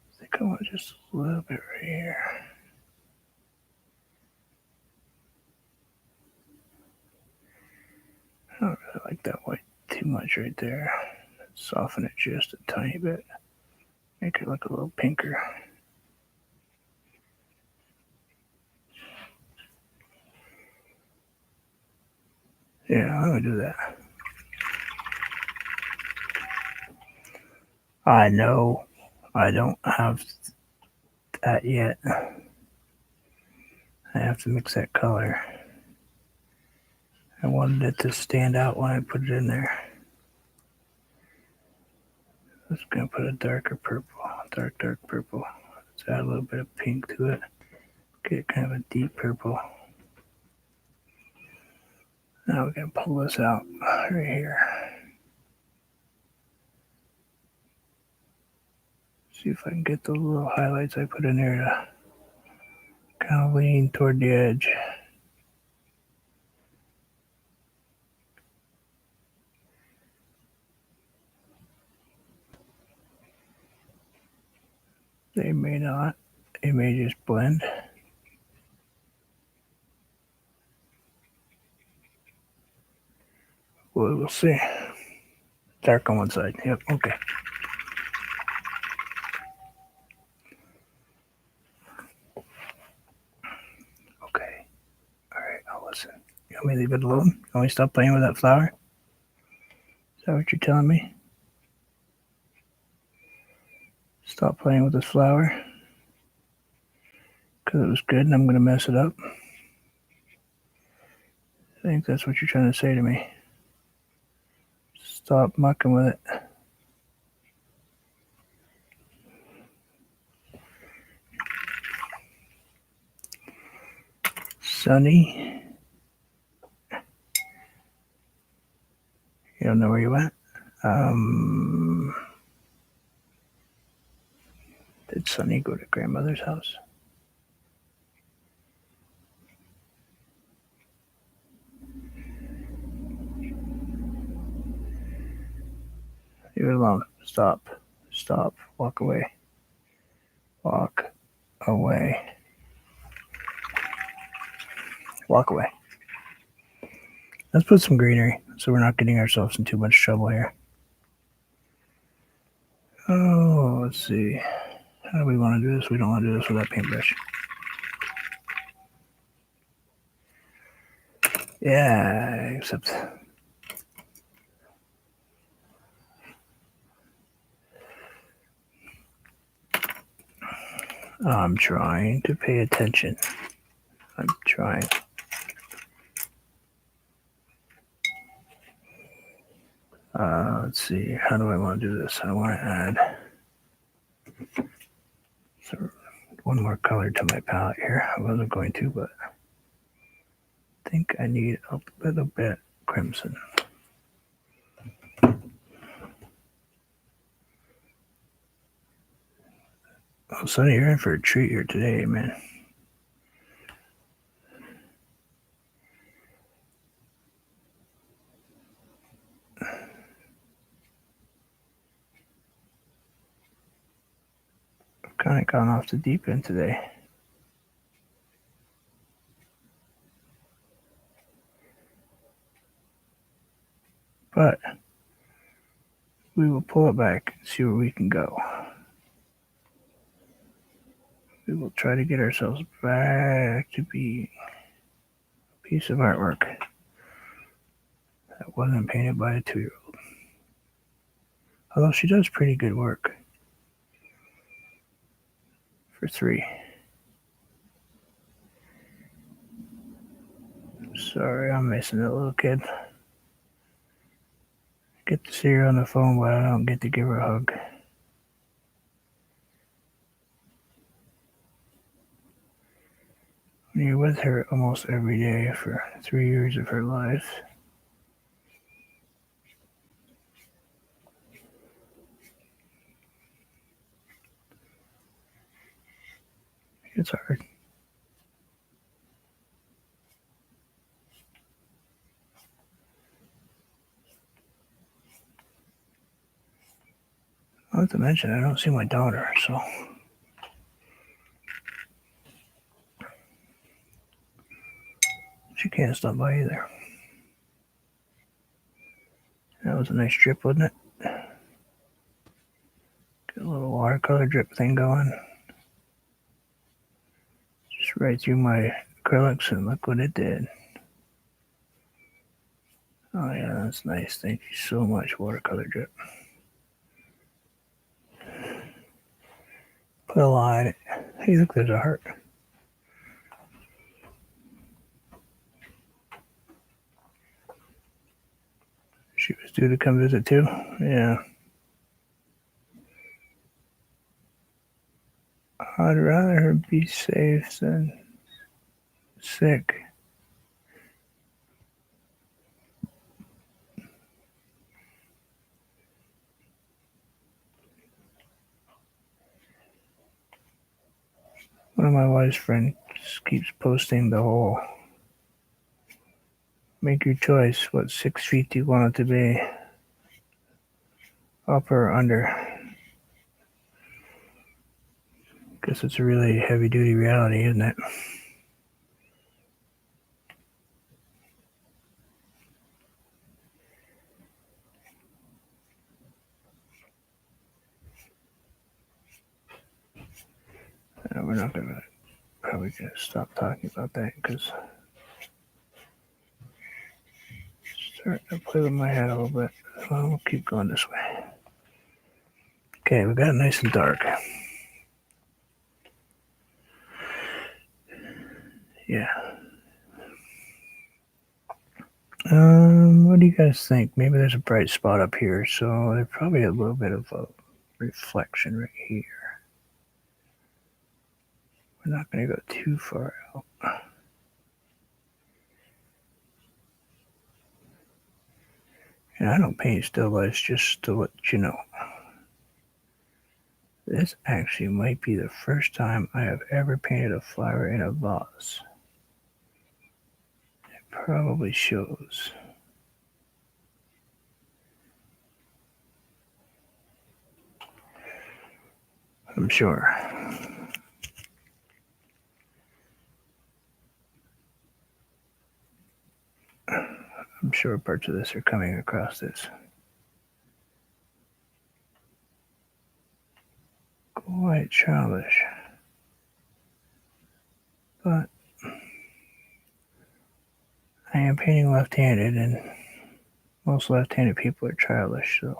I think I want just a little bit right here. I don't really like that white too much right there. Soften it just a tiny bit. Make it look a little pinker. Yeah, I'm gonna do that. I know I don't have that yet. I have to mix that color. I wanted it to stand out when I put it in there. I'm just gonna put a darker purple, dark purple. Let's add a little bit of pink to it. Get kind of a deep purple. Now we're gonna pull this out right here. See if I can get those little highlights I put in there to kind of lean toward the edge. They may not. They may just blend. We'll see. Dark on one side. Yep, okay. Okay. Alright, I'll listen. You want me to leave it alone? You want me to stop playing with that flower? Is that what you're telling me? Stop playing with this flower? Because it was good and I'm going to mess it up? I think that's what you're trying to say to me. Stop mucking with it. Sunny. You don't know where you went? Did Sunny go to grandmother's house? Leave it alone. Stop. Stop. Walk away. Walk away. Walk away. Let's put some greenery so we're not getting ourselves in too much trouble here. Oh, let's see. How do we want to do this? We don't want to do this with that paintbrush. Yeah, except I'm trying to pay attention. I'm trying. Let's see. How do I want to do this? I want to add one more color to my palette here. I wasn't going to, but I think I need a little bit crimson. Oh, Sonny, you're in for a treat here today, man. I've kind of gone off the deep end today. But we will pull it back and see where we can go. We will try to get ourselves back to being a piece of artwork that wasn't painted by a 2-year-old. Although she does pretty good work for 3. Sorry, I'm missing that little kid. I get to see her on the phone, but I don't get to give her a hug. When you're with her almost every day for 3 years of her life, it's hard. Not to mention, I don't see my daughter, so she can't stop by either. That was a nice drip, wasn't it? Get a little watercolor drip thing going. Just right through my acrylics, and look what it did. Oh yeah, that's nice. Thank you so much, watercolor drip. Put a line. Hey, look, there's a heart. She was due to come visit too. Yeah. I'd rather her be safe than sick. One of my wife's friends keeps posting the whole make your choice. What 6 feet do you want it to be? Up or under? Guess it's a really heavy duty reality, isn't it? We're not probably gonna stop talking about that because it's starting to play with my head a little bit. Well, we'll keep going this way. Okay, we got it nice and dark. Yeah. What do you guys think? Maybe there's a bright spot up here, so there's probably a little bit of a reflection right here. We're not going to go too far out. And I don't paint still lifes, just to let you know. This actually might be the first time I have ever painted a flower in a vase. It probably shows. I'm sure. I'm sure parts of this are coming across this. Quite childish. But I am painting left-handed, and most left-handed people are childish, so.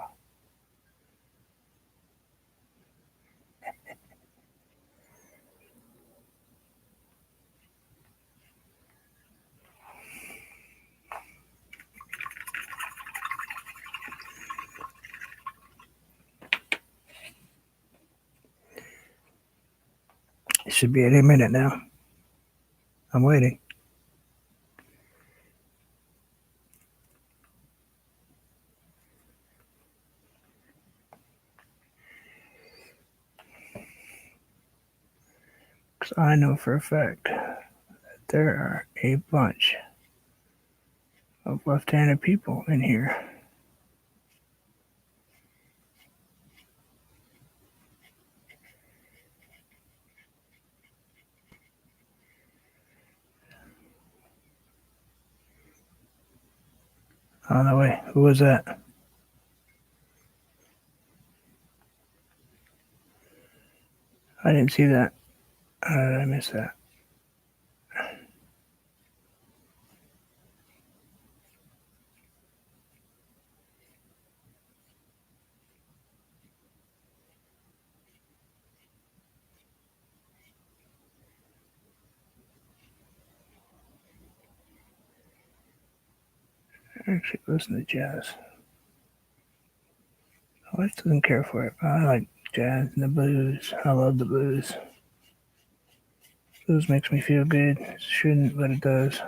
It should be any minute now. I'm waiting. Because I know for a fact that there are a bunch of left-handed people in here. Oh, no way. Who was that? I didn't see that. How did I miss that? I actually listen to jazz. My wife doesn't care for it, but I like jazz and the blues. I love the blues. Blues makes me feel good. It shouldn't, but it does.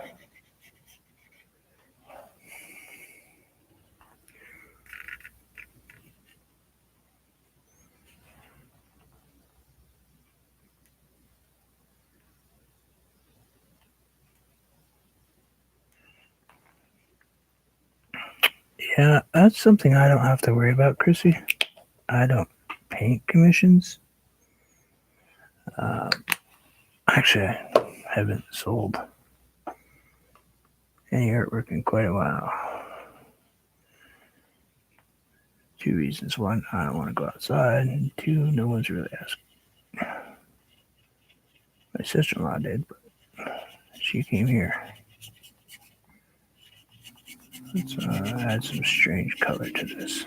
Yeah, that's something I don't have to worry about, Chrissy. I don't paint commissions. Actually, I haven't sold any artwork in quite a while. 2 reasons. 1, I don't want to go outside. And 2, no one's really asked. My sister-in-law did, but she came here. Let's add some strange color to this.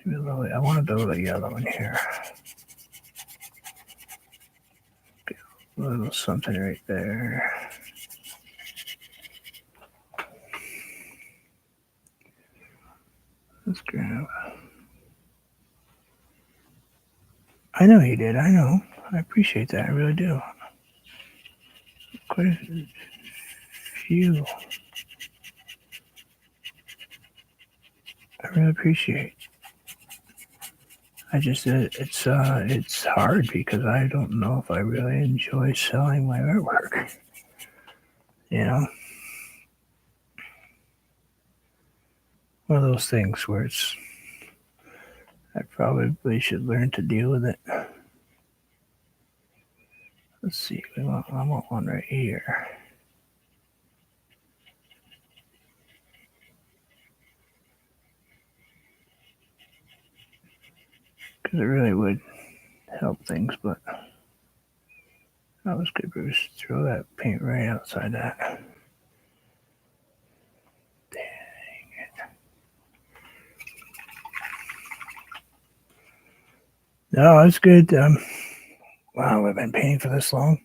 Maybe a little, I want a little yellow in here. Get a little something right there. Let's grab. I know you did. I know. I appreciate that. I really do. Quite a few. I really appreciate. I just it's hard because I don't know if I really enjoy selling my artwork. You know, one of those things where I probably should learn to deal with it. Let's see. I want one right here. Because it really would help things, but I was good, Bruce. Throw that paint right outside that. Dang it. No, it's good. Wow, I've been painting for this long.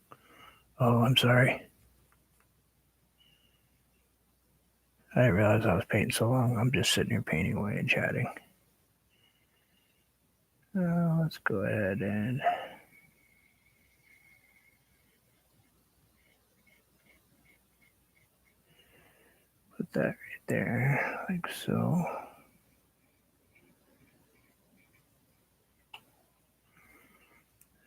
Oh, I'm sorry. I didn't realize I was painting so long. I'm just sitting here painting away and chatting. Let's go ahead and put that right there, like so.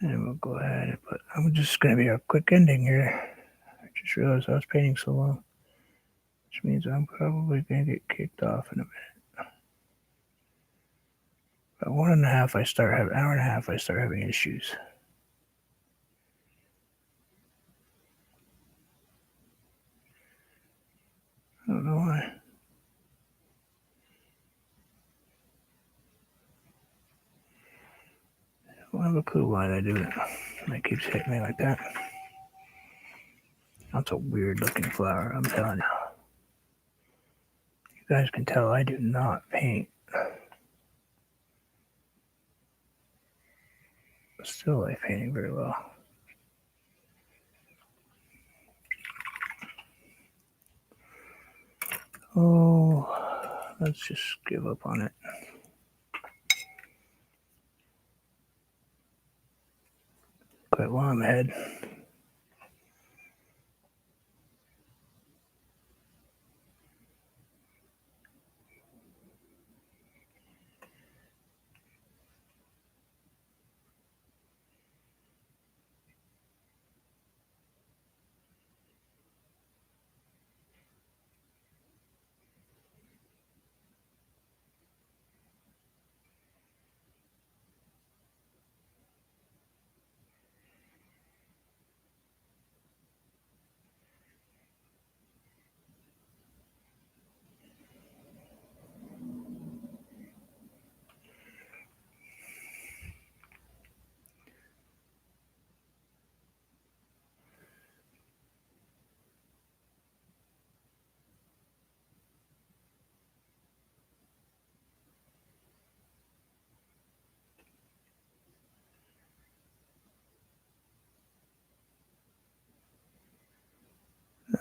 And we'll go ahead and put, I'm just going to be a quick ending here. I just realized I was painting so long, which means I'm probably going to get kicked off in a minute. About 1.5, hour and a half, I start having issues. I don't know why. I don't have a clue why I do it. It keeps hitting me like that. That's a weird looking flower, I'm telling you. You guys can tell I do not paint. But still like painting very well. Oh, let's just give up on it. Quite while I'm ahead.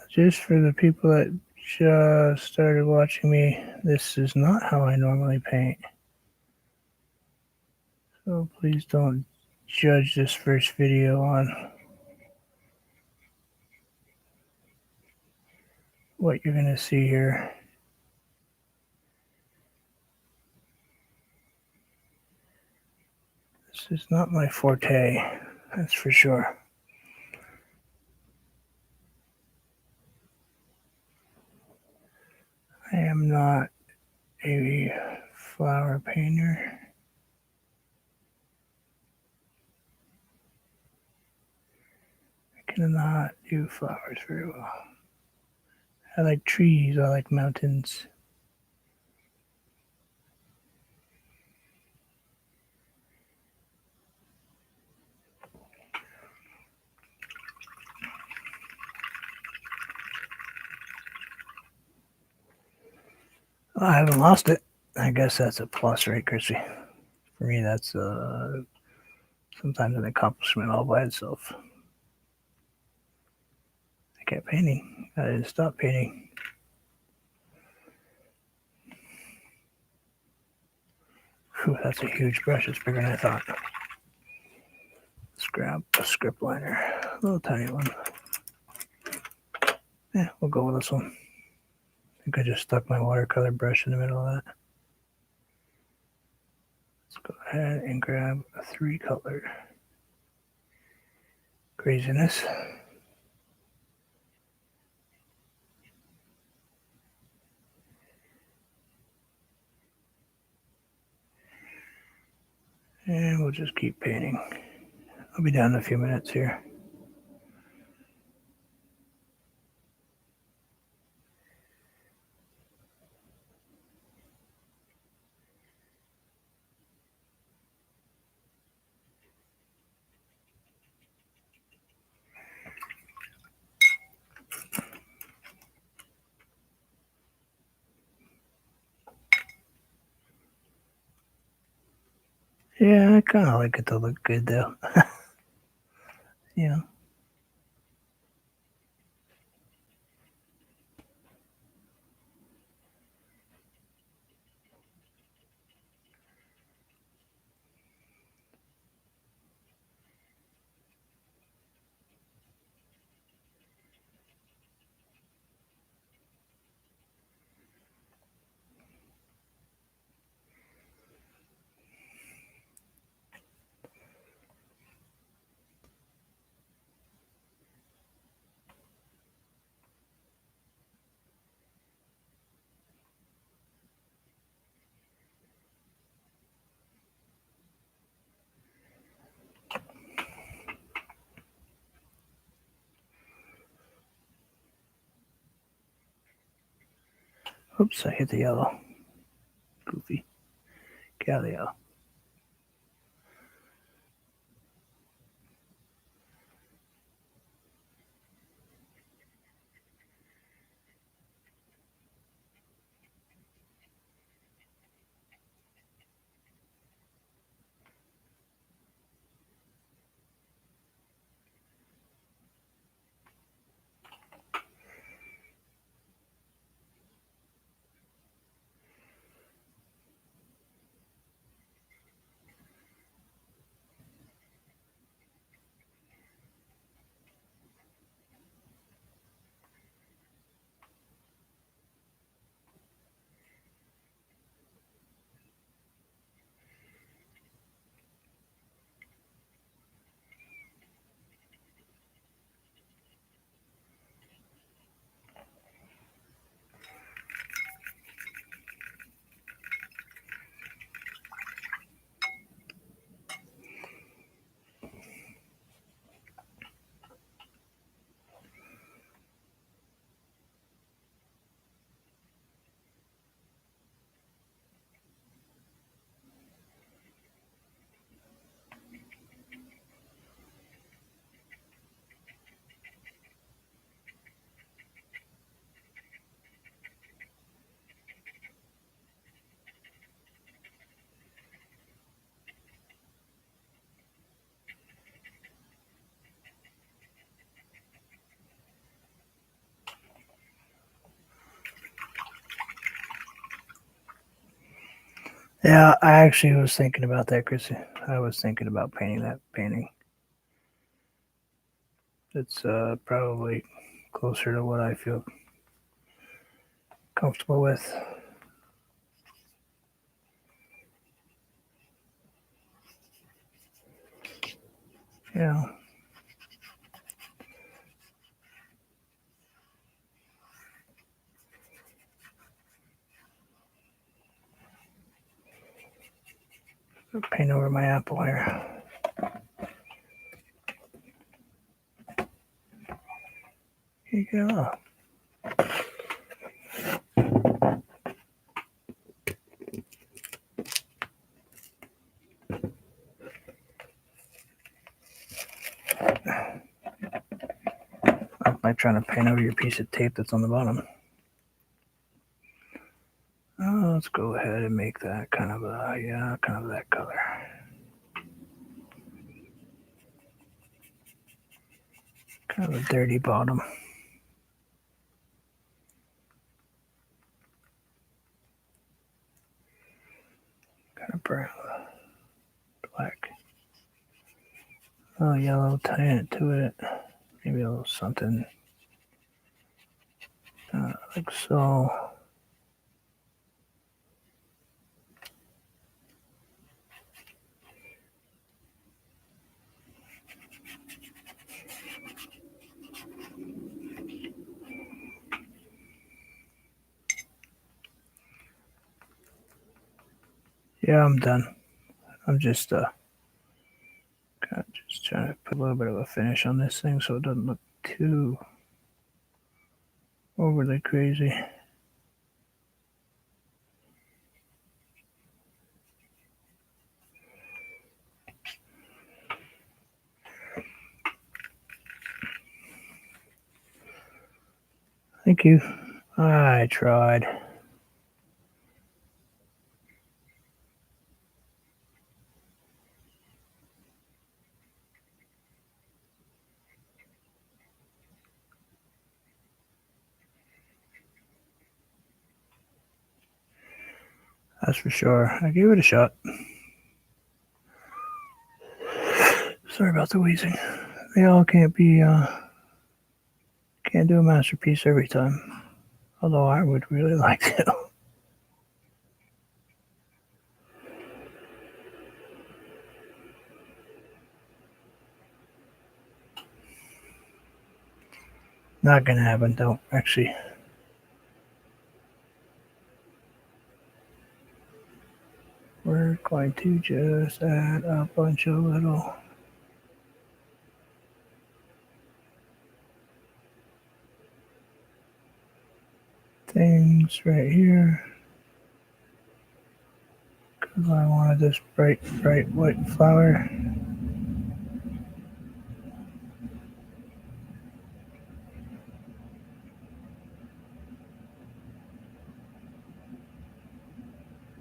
Just for the people that just started watching me, this is not how I normally paint. So please don't judge this first video on what you're going to see here. This is not my forte, that's for sure. I am not a flower painter. I cannot do flowers very well. I like trees, I like mountains. Well, I haven't lost it. I guess that's a plus, right, Chrissy? For me, that's sometimes an accomplishment all by itself. I kept painting. I didn't stop painting. Whew, that's a huge brush. It's bigger than I thought. Let's grab a script liner, a little tiny one. Yeah, we'll go with this one. I think I just stuck my watercolor brush in the middle of that. Let's go ahead and grab a 3-color craziness. And we'll just keep painting. I'll be down in a few minutes here. Yeah, I kind of like it to look good though. Yeah. Oops, I hit the yellow. Goofy. Get out of the yellow. Yeah, I actually was thinking about that, Chrissy. I was thinking about painting that painting. It's probably closer to what I feel comfortable with. Yeah. Paint over my apple here. Here you go. Like trying to paint over your piece of tape that's on the bottom. Oh, let's go ahead and make that kind of that color. Kind of a dirty bottom. Kind of brown, black. Oh, yellow, tying it to it. Maybe a little something like so. Yeah, I'm done. I'm just kind of just trying to put a little bit of a finish on this thing so it doesn't look too overly crazy. Thank you. I tried. That's for sure. I gave it a shot. Sorry about the wheezing. They all can't do a masterpiece every time. Although I would really like to. Not gonna happen. Don't actually. We're going to just add a bunch of little things right here. Because I wanted this bright white flower.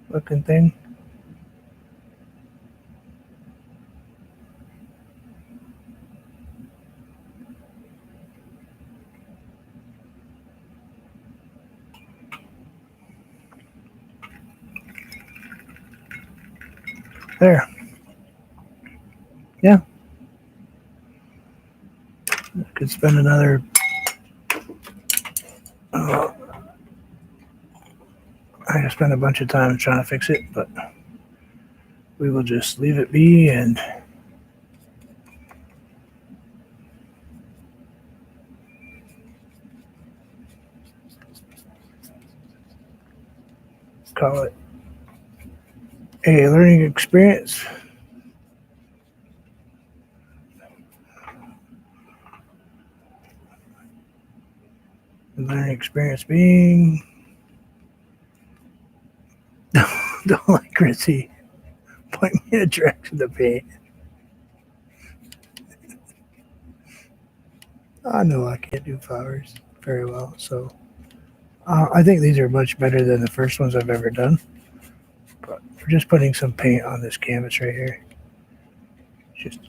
Looking thing. There. Yeah. I could spend another I could spend a bunch of time trying to fix it, but we will just leave it be and call it a learning experience. The learning experience being don't like Chrissy. Point me in a direction to paint. I know I can't do flowers very well, so I think these are much better than the first ones I've ever done. But we're just putting some paint on this canvas right here,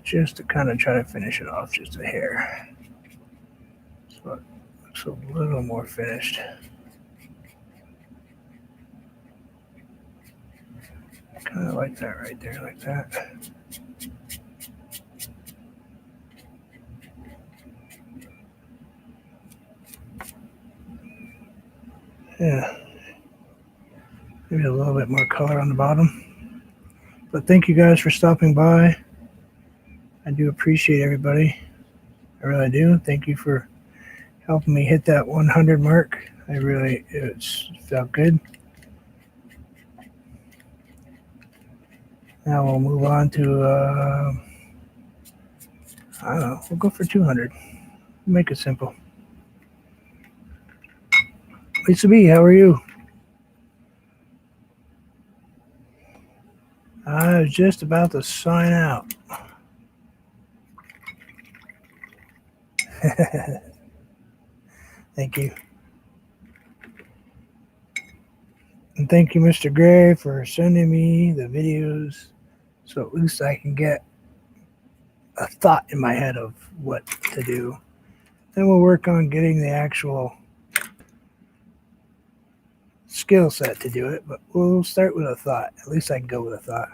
just to kind of try to finish it off just a hair, so it looks a little more finished. Kind of like that right there, like that. Yeah, maybe a little bit more color on the bottom. But thank you guys for stopping by. I do appreciate everybody. I really do. Thank you for helping me hit that 100 mark. It's felt good. Now we'll move on to, I don't know, we'll go for 200. Make it simple. Lisa B, how are you? I was just about to sign out. Thank you. And thank you, Mr. Gray, for sending me the videos so at least I can get a thought in my head of what to do. Then we'll work on getting the actual skill set to do it, but we'll start with a thought. At least I can go with a thought.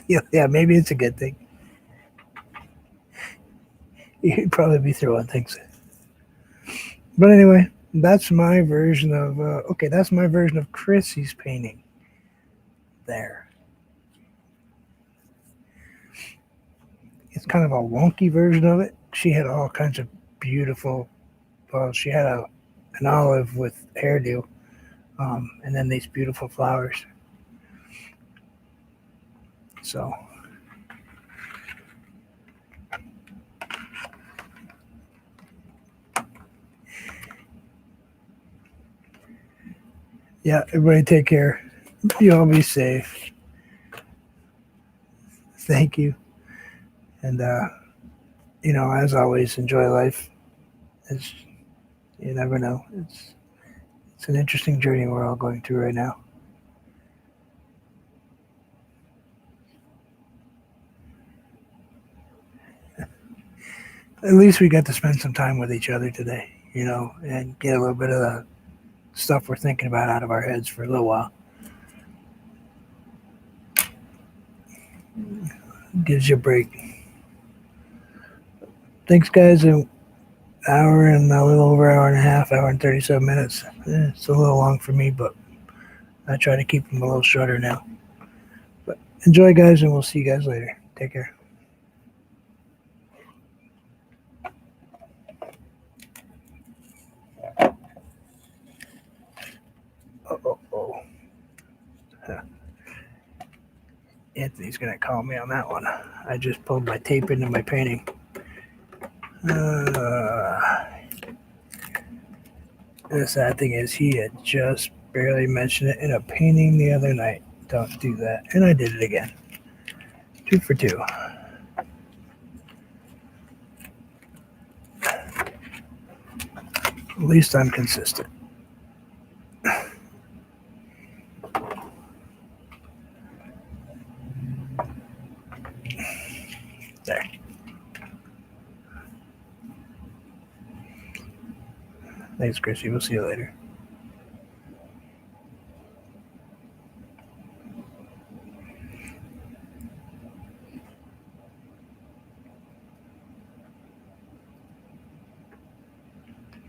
Yeah, maybe it's a good thing. You'd probably be throwing things. But anyway, that's my version of, that's my version of Chrissy's painting. There. It's kind of a wonky version of it. She had all kinds of beautiful, she had an olive with hairdo, and then these beautiful flowers. So, yeah, everybody take care. You all be safe. Thank you. And, as always, enjoy life. You never know. It's an interesting journey we're all going through right now. at least we got to spend some time with each other today, and get a little bit of the stuff we're thinking about out of our heads for a little while. Gives you a break. Thanks, guys. An hour and a little over hour and a half, hour and 37 minutes. It's a little long for me, but I try to keep them a little shorter now. But enjoy, guys, and we'll see you guys later. Take care. Oh. Anthony's going to call me on that one. I just pulled my tape into my painting. The sad thing is he had just barely mentioned it in a painting the other night. Don't do that. And I did it again. 2 for 2. At least I'm consistent. There. Thanks, Chrissy. We'll see you later.